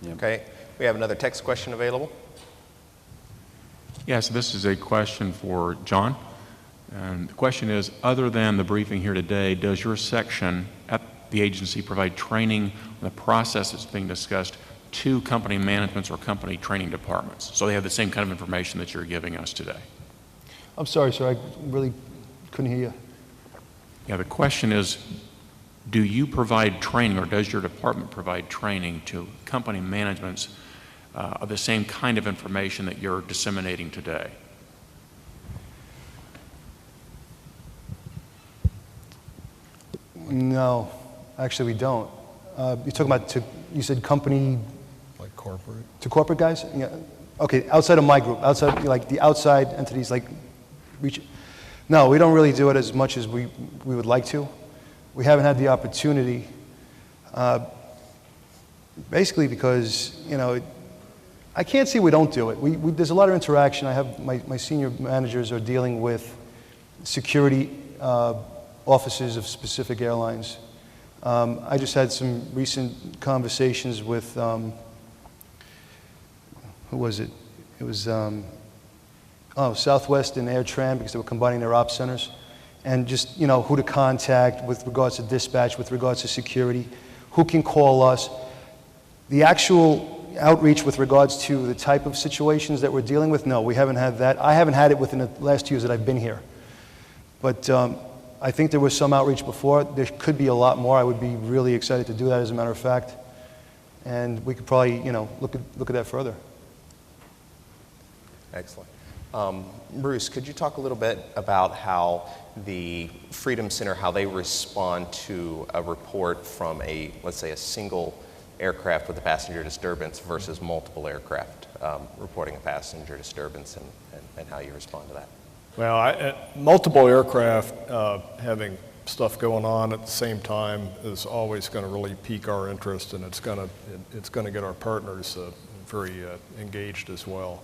Yep. Okay, we have another text question available. Yes, this is a question for John. And the question is, other than the briefing here today, does your section at the agency provide training on the process that's being discussed to company managements or company training departments, so they have the same kind of information that you're giving us today? I'm sorry, sir, I really couldn't hear you. Yeah, the question is, do you provide training, or does your department provide training to company managements of the same kind of information that you're disseminating today? No, actually we don't. You're talking about you said company... Like corporate? To corporate guys? Yeah. Okay, outside of my group, outside, like the outside entities, like reach. No, we don't really do it as much as we would like to. We haven't had the opportunity, basically because, you know, I can't say we don't do it. There's a lot of interaction. I have my senior managers are dealing with security officers of specific airlines. I just had some recent conversations with, who was it? It was Southwest and AirTran, because they were combining their ops centers. and just, you know, who to contact with regards to dispatch, with regards to security, who can call us. The actual outreach with regards to the type of situations that we're dealing with, no, we haven't had that. I haven't had it within the last 2 years that I've been here. But I think there was some outreach before. There could be a lot more. I would be really excited to do that, as a matter of fact. And we could probably, you know, look at that further. Excellent. Bruce, could you talk a little bit about how the Freedom Center, how they respond to a report from a, let's say, a single aircraft with a passenger disturbance versus multiple aircraft reporting a passenger disturbance, and how you respond to that? Well, multiple aircraft having stuff going on at the same time is always going to really pique our interest, and it's going to get our partners very engaged as well.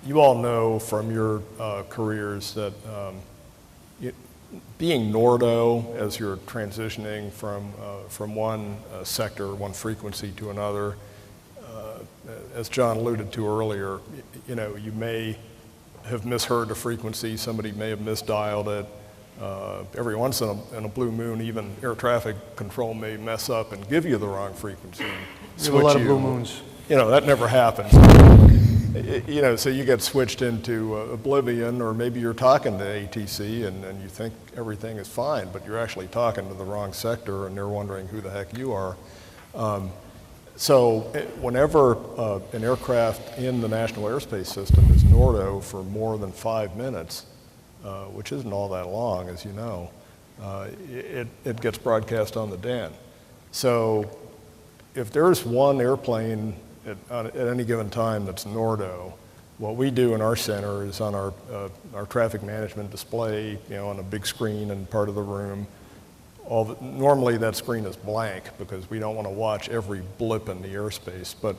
You all know from your careers that being NORDO, as you're transitioning from one sector, one frequency to another, as John alluded to earlier, you know, you may have misheard a frequency, somebody may have misdialed it. Every once in a blue moon, even air traffic control may mess up and give you the wrong frequency. We have a lot of blue moons. You know, that never happens. You know, so you get switched into oblivion, or maybe you're talking to ATC and you think everything is fine, but you're actually talking to the wrong sector and they're wondering who the heck you are. So whenever an aircraft in the National Airspace System is NORDO for more than 5 minutes, which isn't all that long, as you know, it gets broadcast on the DAN. So if there's one airplane at any given time that's NORDO, what we do in our center is on our traffic management display, you know, on a big screen in part of the room. Normally that screen is blank because we don't want to watch every blip in the airspace, but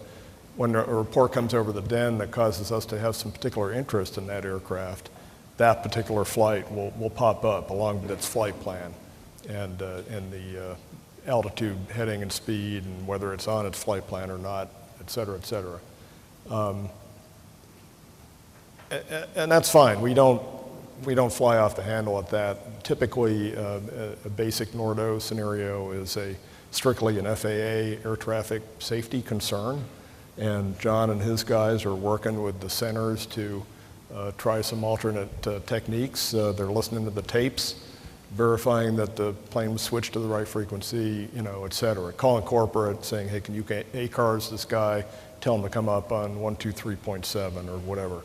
when a report comes over the DEN that causes us to have some particular interest in that aircraft, that particular flight will pop up along with its flight plan and the altitude, heading, and speed, and whether it's on its flight plan or not, et cetera, et cetera. And that's fine. We don't fly off the handle at that. Typically, a basic NORDO scenario is strictly an FAA air traffic safety concern, and John and his guys are working with the centers to try some alternate techniques. They're listening to the tapes, verifying that the plane was switched to the right frequency, you know, et cetera. Calling corporate, saying, hey, can you ACARS this guy, tell him to come up on 123.7 or whatever.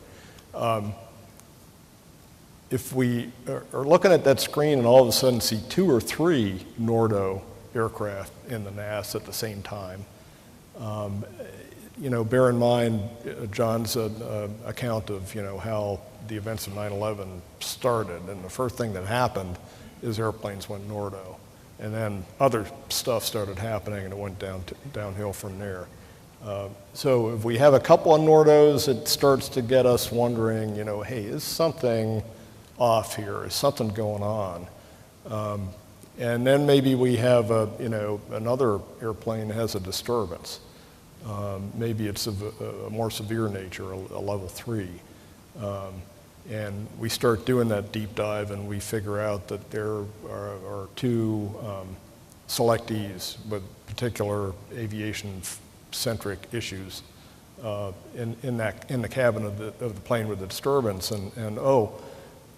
If we are looking at that screen and all of a sudden see 2 or 3 NORDO aircraft in the NAS at the same time, you know, bear in mind John's account of, you know, how the events of 9/11 started, and the first thing that happened is airplanes went NORDO, and then other stuff started happening and it went downhill from there. So if we have a couple of NORDOs, it starts to get us wondering, you know, hey, is something off here? Is something going on? And then maybe we have another airplane has a disturbance. Maybe it's of a more severe nature, a level 3. And we start doing that deep dive and we figure out that there are 2 selectees with particular aviation-centric issues in the cabin of the plane with the disturbance.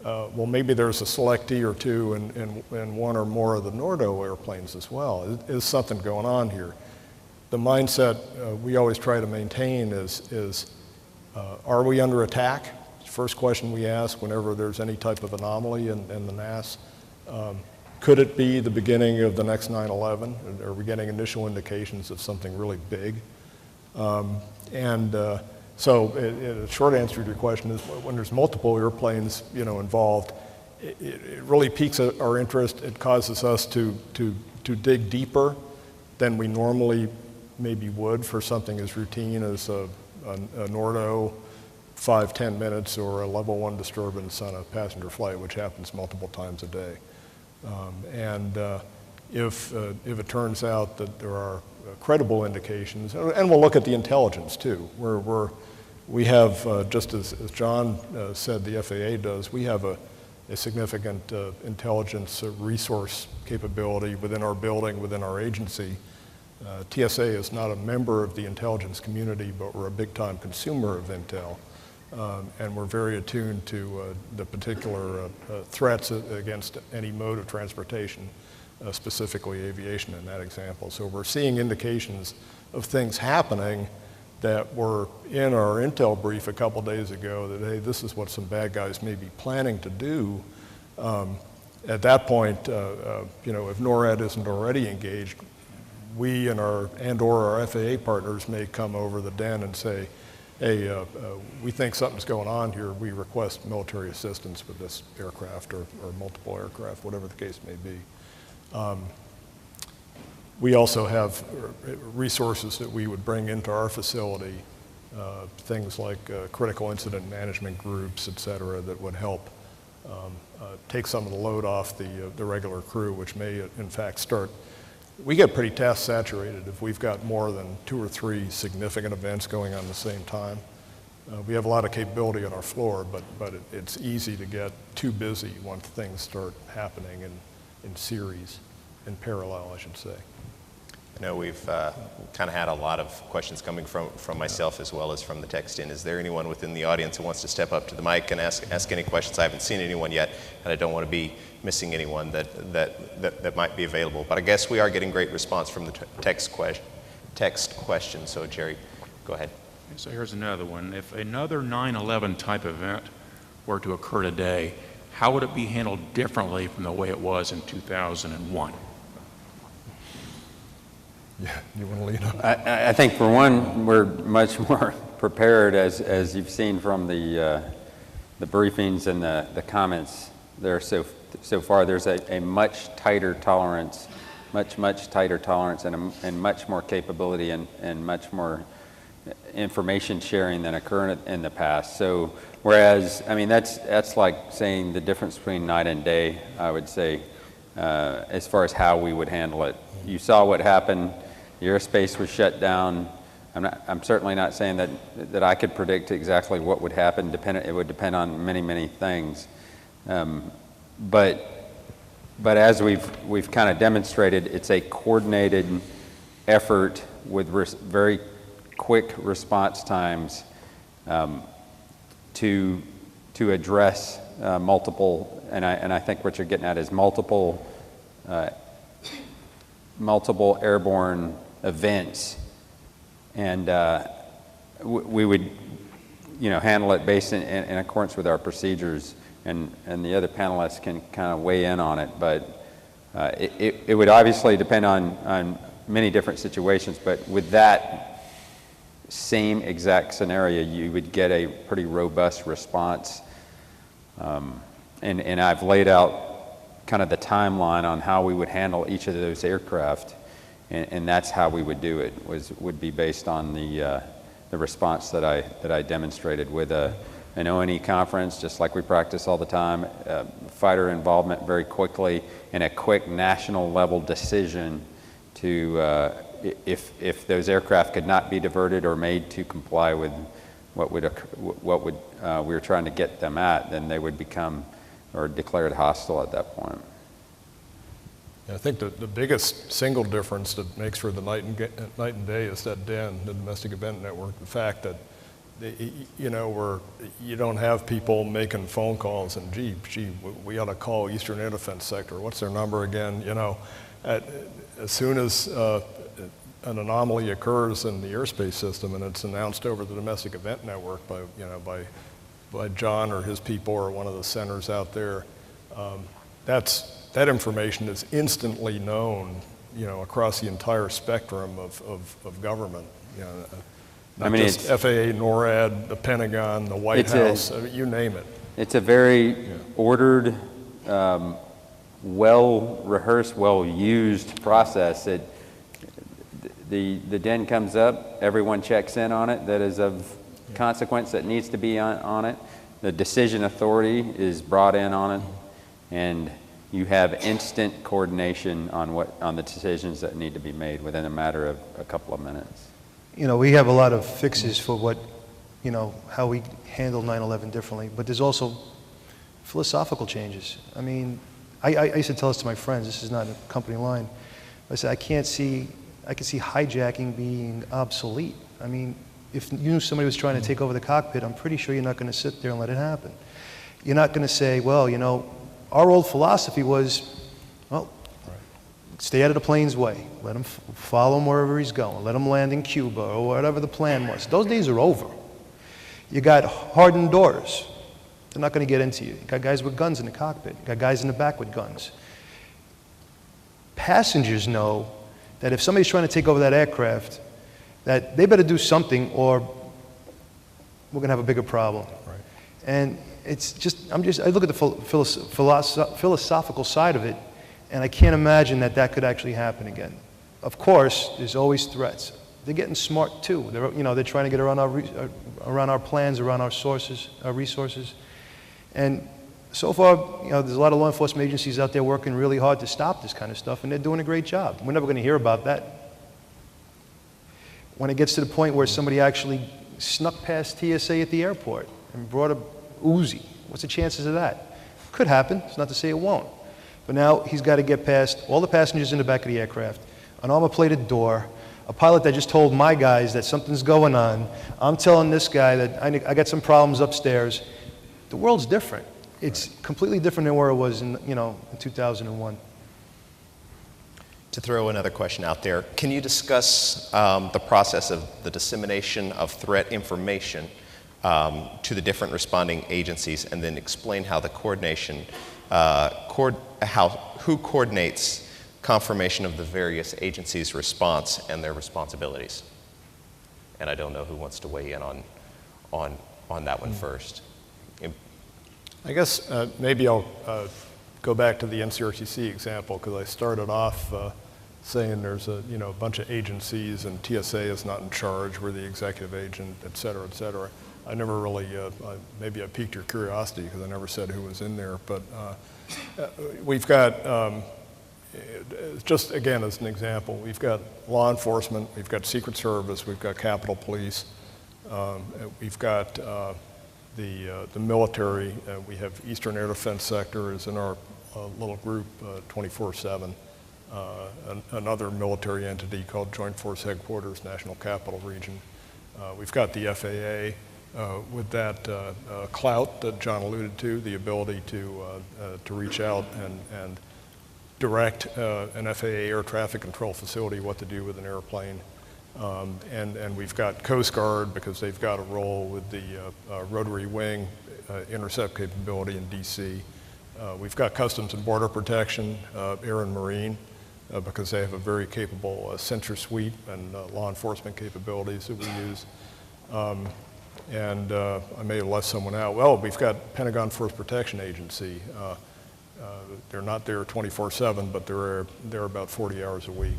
Well, maybe there's a selectee or 2 in 1 or more of the NORDO airplanes as well. Is something going on here? The mindset we always try to maintain is are we under attack? First question we ask whenever there's any type of anomaly in the NAS. Could it be the beginning of the next 9/11? Are we getting initial indications of something really big? So the short answer to your question is when there's multiple airplanes, you know, involved, it really piques our interest. It causes us to dig deeper than we normally maybe would for something as routine as a NORDO 5-10 minutes or a level 1 disturbance on a passenger flight, which happens multiple times a day. If it turns out that there are credible indications, and we'll look at the intelligence too. we have, just as John said the FAA does, we have a significant intelligence resource capability within our building, within our agency. TSA is not a member of the intelligence community, but we're a big-time consumer of intel. And we're very attuned to the particular threats against any mode of transportation, specifically aviation in that example. So we're seeing indications of things happening that were in our intel brief a couple days ago that, hey, this is what some bad guys may be planning to do. At that point, you know, if NORAD isn't already engaged, we and or our FAA partners may come over the den and say, hey, we think something's going on here. We request military assistance with this aircraft or multiple aircraft, whatever the case may be. We also have resources that we would bring into our facility, things like critical incident management groups, et cetera, that would help take some of the load off the regular crew, which may in fact start. We get pretty task saturated if we've got more than 2 or 3 significant events going on at the same time. We have a lot of capability on our floor, but it's easy to get too busy once things start happening in series, in parallel, I should say. I know we've kind of had a lot of questions coming from myself as well as from the text in. Is there anyone within the audience who wants to step up to the mic and ask any questions? I haven't seen anyone yet, and I don't want to be missing anyone that might be available. But I guess we are getting great response from the text question. So Jerry, go ahead. So here's another one. If another 9/11 type event were to occur today, how would it be handled differently from the way it was in 2001? Yeah, you want to lead on? I think for one, we're much more prepared, as you've seen from the briefings and the comments there so far. There's a much tighter tolerance, much tighter tolerance, and much more capability and much more information sharing than occurred in the past. So whereas, I mean, that's like saying the difference between night and day, I would say, as far as how we would handle it. You saw what happened. The airspace was shut down. I'm certainly not saying that I could predict exactly what would happen. It would depend on many things. But as we've kind of demonstrated, it's a coordinated effort with very quick response times to address multiple, and I think what you're getting at is multiple airborne events, and we would, handle it based in accordance with our procedures, and the other panelists can kind of weigh in on it. But it would obviously depend on many different situations. But with that same exact scenario, you would get a pretty robust response. And I've laid out kind of the timeline on how we would handle each of those aircraft. And that's how we would do it, would be based on the response that I demonstrated with an O&E conference, just like we practice all the time, fighter involvement very quickly, and a quick national level decision to, if those aircraft could not be diverted or made to comply with what we were trying to get them at, then they would become or declared hostile at that point. I think the biggest single difference that makes for the night and day is that DEN, the Domestic Event Network. The fact that where you don't have people making phone calls and gee, we ought to call Eastern Air Defense Sector. What's their number again? As soon as an anomaly occurs in the airspace system and it's announced over the Domestic Event Network by John or his people or one of the centers out there, that information is instantly known, across the entire spectrum of government. Not just FAA, NORAD, the Pentagon, the White House, you name it. It's a very ordered, well-rehearsed, well-used process. The DEN comes up, everyone checks in on it that is of consequence that needs to be on it. The decision authority is brought in on it, and you have instant coordination on the decisions that need to be made within a matter of a couple of minutes. We have a lot of fixes for what you know, how we handle 9/11 differently, but there's also philosophical changes. I mean, I used to tell this to my friends, this is not a company line. I said, I can see hijacking being obsolete. I mean, if you knew somebody was trying to take over the cockpit, I'm pretty sure you're not going to sit there and let it happen. You're not going to say, well, you know, our old philosophy was, well, stay out of the plane's way. Let him follow him wherever he's going. Let him land in Cuba or whatever the plan was. Those days are over. You got hardened doors. They're not going to get into you. You got guys with guns in the cockpit. You got guys in the back with guns. Passengers know that if somebody's trying to take over that aircraft, that they better do something or we're going to have a bigger problem. Right. And it's just, I look at the philosophical side of it, and I can't imagine that that could actually happen again. Of course, there's always threats. They're getting smart too. They're trying to get around our plans, around our sources, our resources. And so far, there's a lot of law enforcement agencies out there working really hard to stop this kind of stuff, and they're doing a great job. We're never going to hear about that. When it gets to the point where somebody actually snuck past TSA at the airport and brought a Uzi, what's the chances of that? Could happen. It's not to say it won't. But now he's got to get past all the passengers in the back of the aircraft, an armor-plated door, a pilot that just told my guys that something's going on. I'm telling this guy that I got some problems upstairs. The world's different. It's completely different than where it was in 2001. To throw another question out there, can you discuss the process of the dissemination of threat information to the different responding agencies, and then explain how the coordination, who coordinates confirmation of the various agencies' response and their responsibilities? And I don't know who wants to weigh in on that one first. I guess maybe I'll go back to the NCRCC example, because I started off saying there's a bunch of agencies and TSA is not in charge, we're the executive agent, et cetera, et cetera. I never really, maybe I piqued your curiosity because I never said who was in there, but we've got, just again as an example, we've got law enforcement, we've got Secret Service, we've got Capitol Police, we've got the military. We have Eastern Air Defense Sector is in our little group 24/7. Another military entity called Joint Force Headquarters, National Capital Region. We've got the FAA with that clout that John alluded to, the ability to reach out and direct an FAA air traffic control facility what to do with an airplane. And we've got Coast Guard because they've got a role with the rotary wing intercept capability in DC. We've got Customs and Border Protection, Air and Marine, because they have a very capable sensor suite and law enforcement capabilities that we use. And I may have left someone out. Well, we've got Pentagon Force Protection Agency. They're not there 24/7, but they're about 40 hours a week.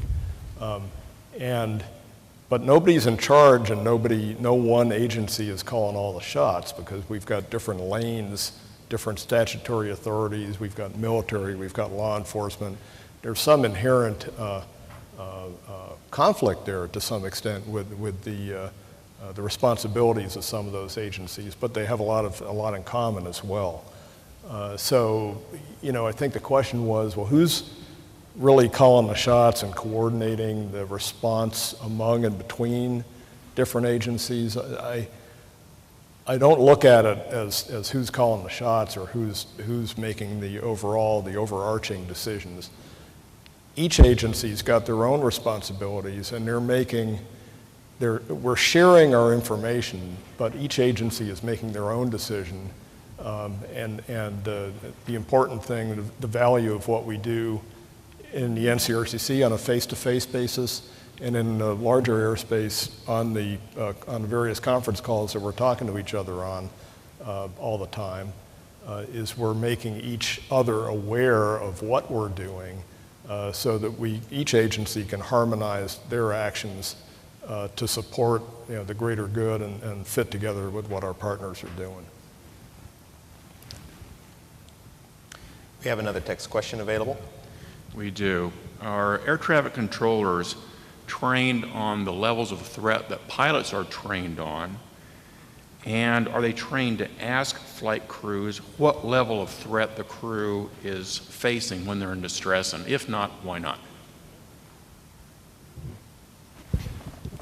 But nobody's in charge, and no one agency is calling all the shots, because we've got different lanes, different statutory authorities, we've got military, we've got law enforcement. There's some inherent conflict there to some extent with the responsibilities of some of those agencies, but they have a lot in common as well. So, I think the question was, well, who's really calling the shots and coordinating the response among and between different agencies? I don't look at it as who's calling the shots or who's making the overarching decisions. Each agency's got their own responsibilities, and we're sharing our information, but each agency is making their own decision. And the important thing, the value of what we do in the NCRCC on a face-to-face basis, and in the larger airspace on the various conference calls that we're talking to each other on all the time, is we're making each other aware of what we're doing, so that each agency can harmonize their actions to support the greater good and fit together with what our partners are doing. We have another text question available. We do. Are air traffic controllers trained on the levels of threat that pilots are trained on? And are they trained to ask flight crews what level of threat the crew is facing when they're in distress? And if not, why not?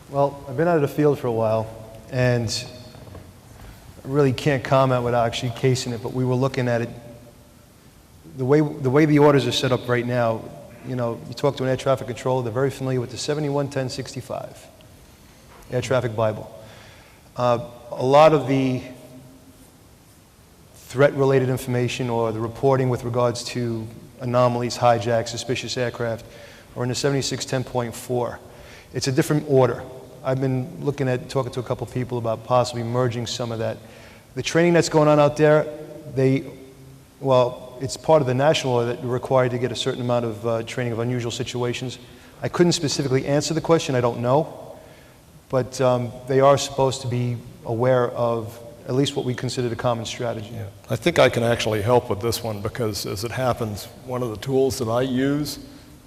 Well, I've been out of the field for a while, and I really can't comment without actually casing it, but we were looking at it. The way the orders are set up right now, you know, you talk to an air traffic controller, they're very familiar with the 711065 Air Traffic Bible. A lot of the threat-related information or the reporting with regards to anomalies, hijacks, suspicious aircraft are in the 7610.4. It's a different order. I've been talking to a couple people about possibly merging some of that. The training that's going on out there, it's part of the national law that you're required to get a certain amount of training of unusual situations. I couldn't specifically answer the question, I don't know, but they are supposed to be aware of at least what we consider the common strategy. Yeah. I think I can actually help with this one because, as it happens, one of the tools that I use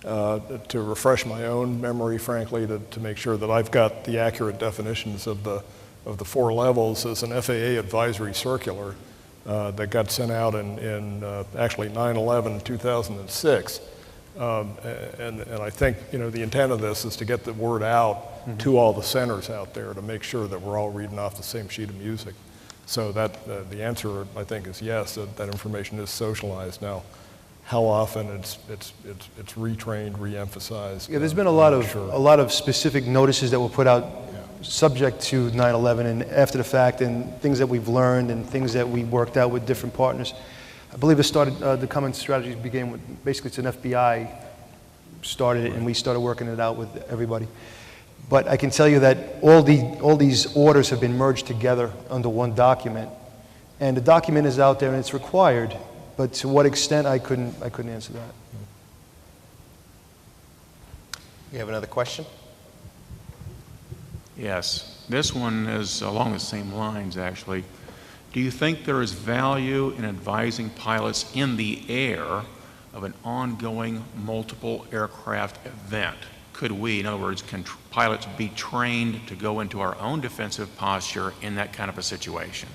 to refresh my own memory, frankly, to make sure that I've got the accurate definitions of the 4 levels is an FAA advisory circular that got sent out in actually 9/11/2006. And I think, you know, the intent of this is to get the word out to all the centers out there to make sure that we're all reading off the same sheet of music. So that the answer, I think, is yes, that information is socialized. Now, how often it's retrained, re-emphasized? Yeah, there's been a lot of specific notices that were put out subject to 9/11 and after the fact, and things that we've learned and things that we worked out with different partners. I believe it started, the common strategy began with, basically it's an FBI started it and we started working it out with everybody. But I can tell you that all these orders have been merged together under one document, and the document is out there and it's required, but to what extent I couldn't answer that. You have another question? Yes, this one is along the same lines, actually. Do you think there is value in advising pilots in the air of an ongoing multiple aircraft event? Could we, in other words, can pilots be trained to go into our own defensive posture in that kind of a situation?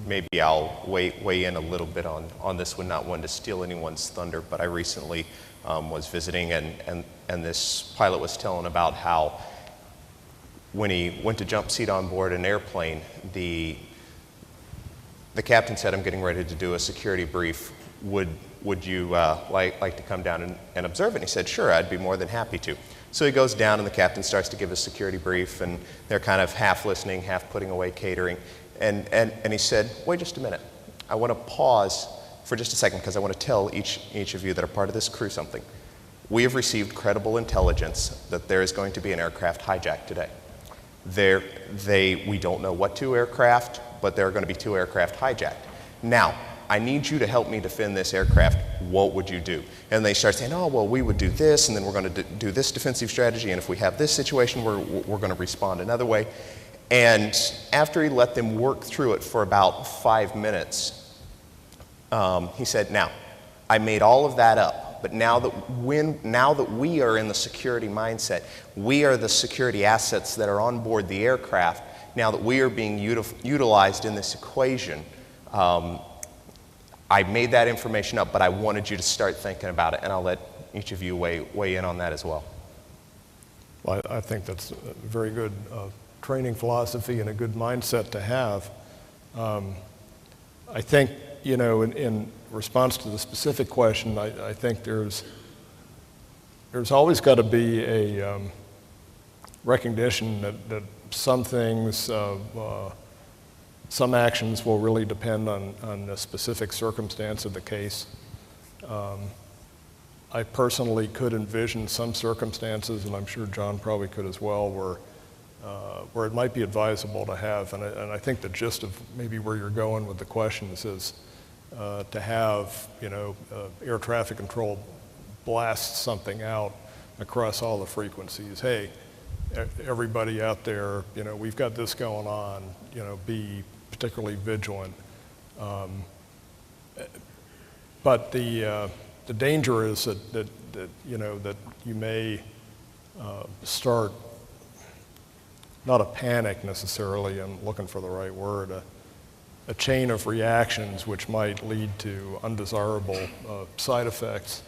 Maybe I'll weigh in a little bit on this one, not one to steal anyone's thunder, but I recently was visiting and this pilot was telling about how when he went to jump seat on board an airplane, the captain said, "I'm getting ready to do a security brief. Would you like to come down and observe it?" And he said, "Sure, I'd be more than happy to." So he goes down and the captain starts to give a security brief and they're kind of half listening, half putting away catering. And he said, "Wait just a minute. I want to pause for just a second because I want to tell each of you that are part of this crew something. We have received credible intelligence that there is going to be an aircraft hijacked today. We don't know what 2 aircraft, but there are going to be 2 aircraft hijacked. Now, I need you to help me defend this aircraft. What would you do?" And they start saying, "Oh, well, we would do this, and then we're going to do this defensive strategy, and if we have this situation, we're going to respond another way." And after he let them work through it for about 5 minutes, he said, "Now, I made all of that up, but now that we are in the security mindset, we are the security assets that are on board the aircraft, now that we are being utilized in this equation, I made that information up, but I wanted you to start thinking about it," and I'll let each of you weigh in on that as well. Well, I think that's a very good training philosophy and a good mindset to have. I think, you know, in response to the specific question, I think there's always got to be a recognition that some things, some actions will really depend on the specific circumstance of the case. I personally could envision some circumstances, and I'm sure John probably could as well, where it might be advisable to have, and I think the gist of maybe where you're going with the questions is to have, you know, air traffic control blast something out across all the frequencies. Hey, everybody out there, you know, we've got this going on, you know, be particularly vigilant. But the danger is that you know, that you may start not a panic necessarily, I'm looking for the right word, a chain of reactions which might lead to undesirable side effects.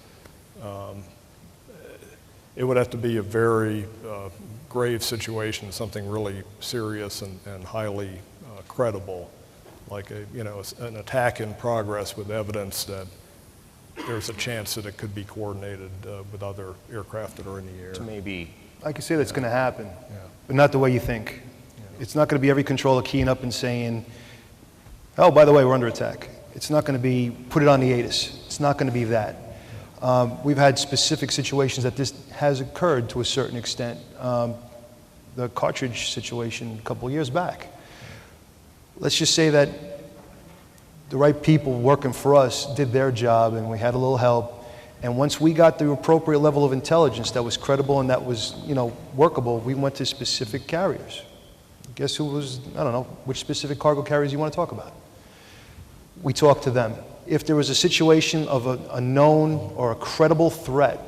It would have to be a very grave situation, something really serious and highly credible, like an attack in progress with evidence that there's a chance that it could be coordinated with other aircraft that are in the air. To maybe, I can say that's going to happen, but not the way you think. It's not going to be every controller keying up and saying, oh, by the way, we're under attack. It's not going to be, put it on the ATIS. It's not going to be that. We've had specific situations that this has occurred to a certain extent. The cartridge situation a couple of years back. Let's just say that the right people working for us did their job and we had a little help. And once we got the appropriate level of intelligence that was credible and that was, workable, we went to specific carriers. Guess who was, I don't know, which specific cargo carriers you want to talk about? We talked to them. If there was a situation of a known or a credible threat,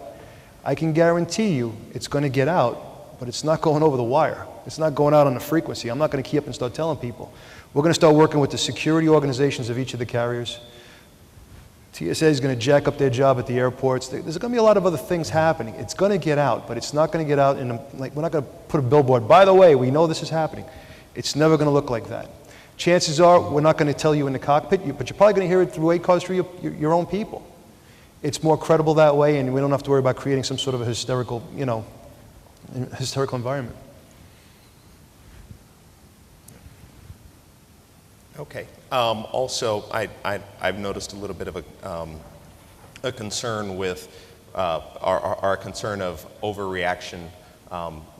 I can guarantee you it's going to get out, but it's not going over the wire. It's not going out on the frequency. I'm not going to key up and start telling people. We're going to start working with the security organizations of each of the carriers. TSA is going to jack up their job at the airports. There's going to be a lot of other things happening. It's going to get out, but it's not going to get out we're not going to put a billboard, by the way, we know this is happening. It's never going to look like that. Chances are we're not going to tell you in the cockpit, but you're probably going to hear it through ACOS through your own people. It's more credible that way, and we don't have to worry about creating some sort of a hysterical environment. okay. Also, I've noticed a little bit of a concern with our concern of overreaction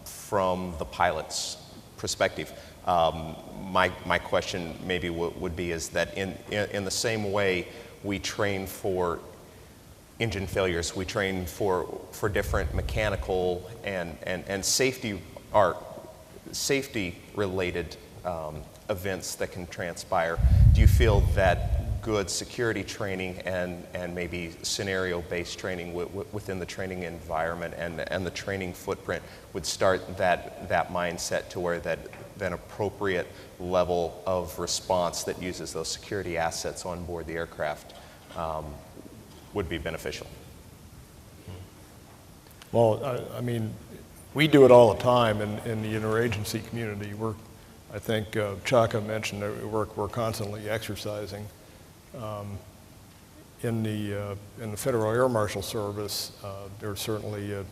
from the pilot's perspective. My question maybe would be is that in the same way we train for engine failures, we train for different mechanical and safety related events that can transpire. Do you feel that good security training and maybe scenario-based training within the training environment and the training footprint would start that mindset to where that an appropriate level of response that uses those security assets on board the aircraft would be beneficial? Well, I mean, we do it all the time in the interagency community. I think Chaka mentioned that we're constantly exercising. In the Federal Air Marshal Service, there's certainly a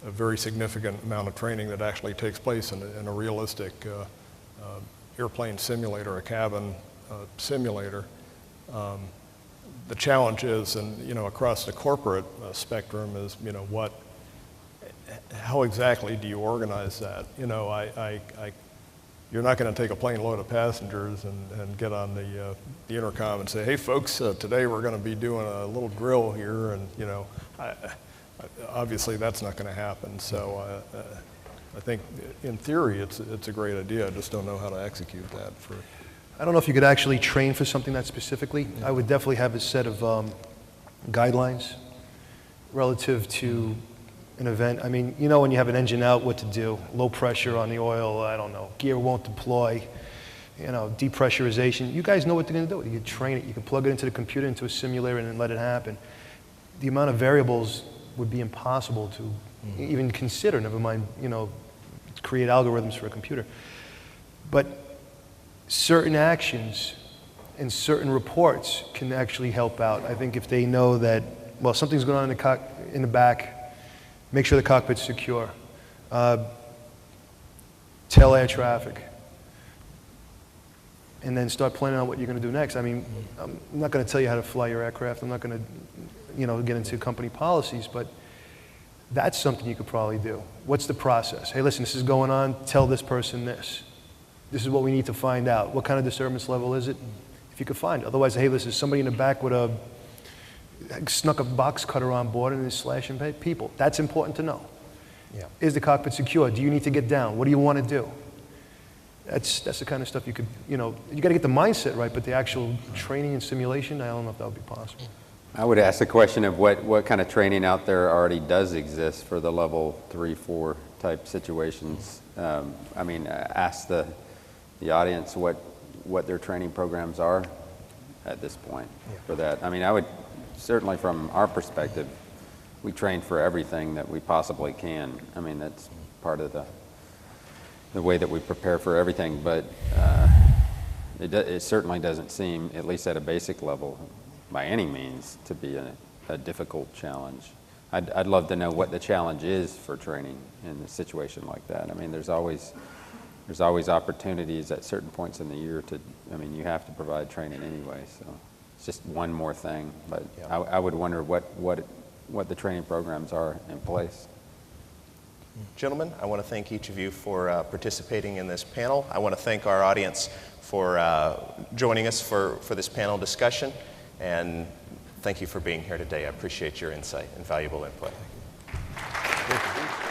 very significant amount of training that actually takes place in a realistic airplane simulator, a cabin simulator. The challenge is, and across the corporate spectrum, is how exactly do you organize that? You're not going to take a plane load of passengers and get on the intercom and say, hey folks, today we're going to be doing a little drill here, and obviously that's not going to happen. So I think in theory it's a great idea. I just don't know how to execute that. I don't know if you could actually train for something that specifically. I would definitely have a set of guidelines relative to an event. I mean, when you have an engine out, what to do. Low pressure on the oil, I don't know. Gear won't deploy, depressurization. You guys know what they're going to do. You can train it. You can plug it into the computer, into a simulator, and then let it happen. The amount of variables would be impossible to even consider, never mind, create algorithms for a computer. But certain actions and certain reports can actually help out. I think if they know that, well, something's going on in the back, make sure the cockpit's secure. Tell air traffic. And then start planning on what you're going to do next. I mean, I'm not going to tell you how to fly your aircraft. I'm not going to, get into company policies, but that's something you could probably do. What's the process? Hey, listen, this is going on. Tell this person this. This is what we need to find out. What kind of disturbance level is it? If you could find it. Otherwise, hey, listen, somebody in the back with snuck a box cutter on board and is slashing people. That's important to know. Yeah. Is the cockpit secure? Do you need to get down? What do you want to do? That's the kind of stuff you could, you got to get the mindset right, but the actual training and simulation, I don't know if that would be possible. I would ask the question of what kind of training out there already does exist for the level 3, 4 type situations. ask the audience what their training programs are at this point for that. I mean, I would, certainly from our perspective, we train for everything that we possibly can. I mean, that's part of the way that we prepare for everything, but it certainly doesn't seem, at least at a basic level, by any means, to be a difficult challenge. I'd love to know what the challenge is for training in a situation like that. I mean, there's always opportunities at certain points in the year you have to provide training anyway, so it's just one more thing. But Yeah. I would wonder what the training programs are in place. Gentlemen, I want to thank each of you for participating in this panel. I want to thank our audience for joining us for this panel discussion, and thank you for being here today. I appreciate your insight and valuable input. Thank you.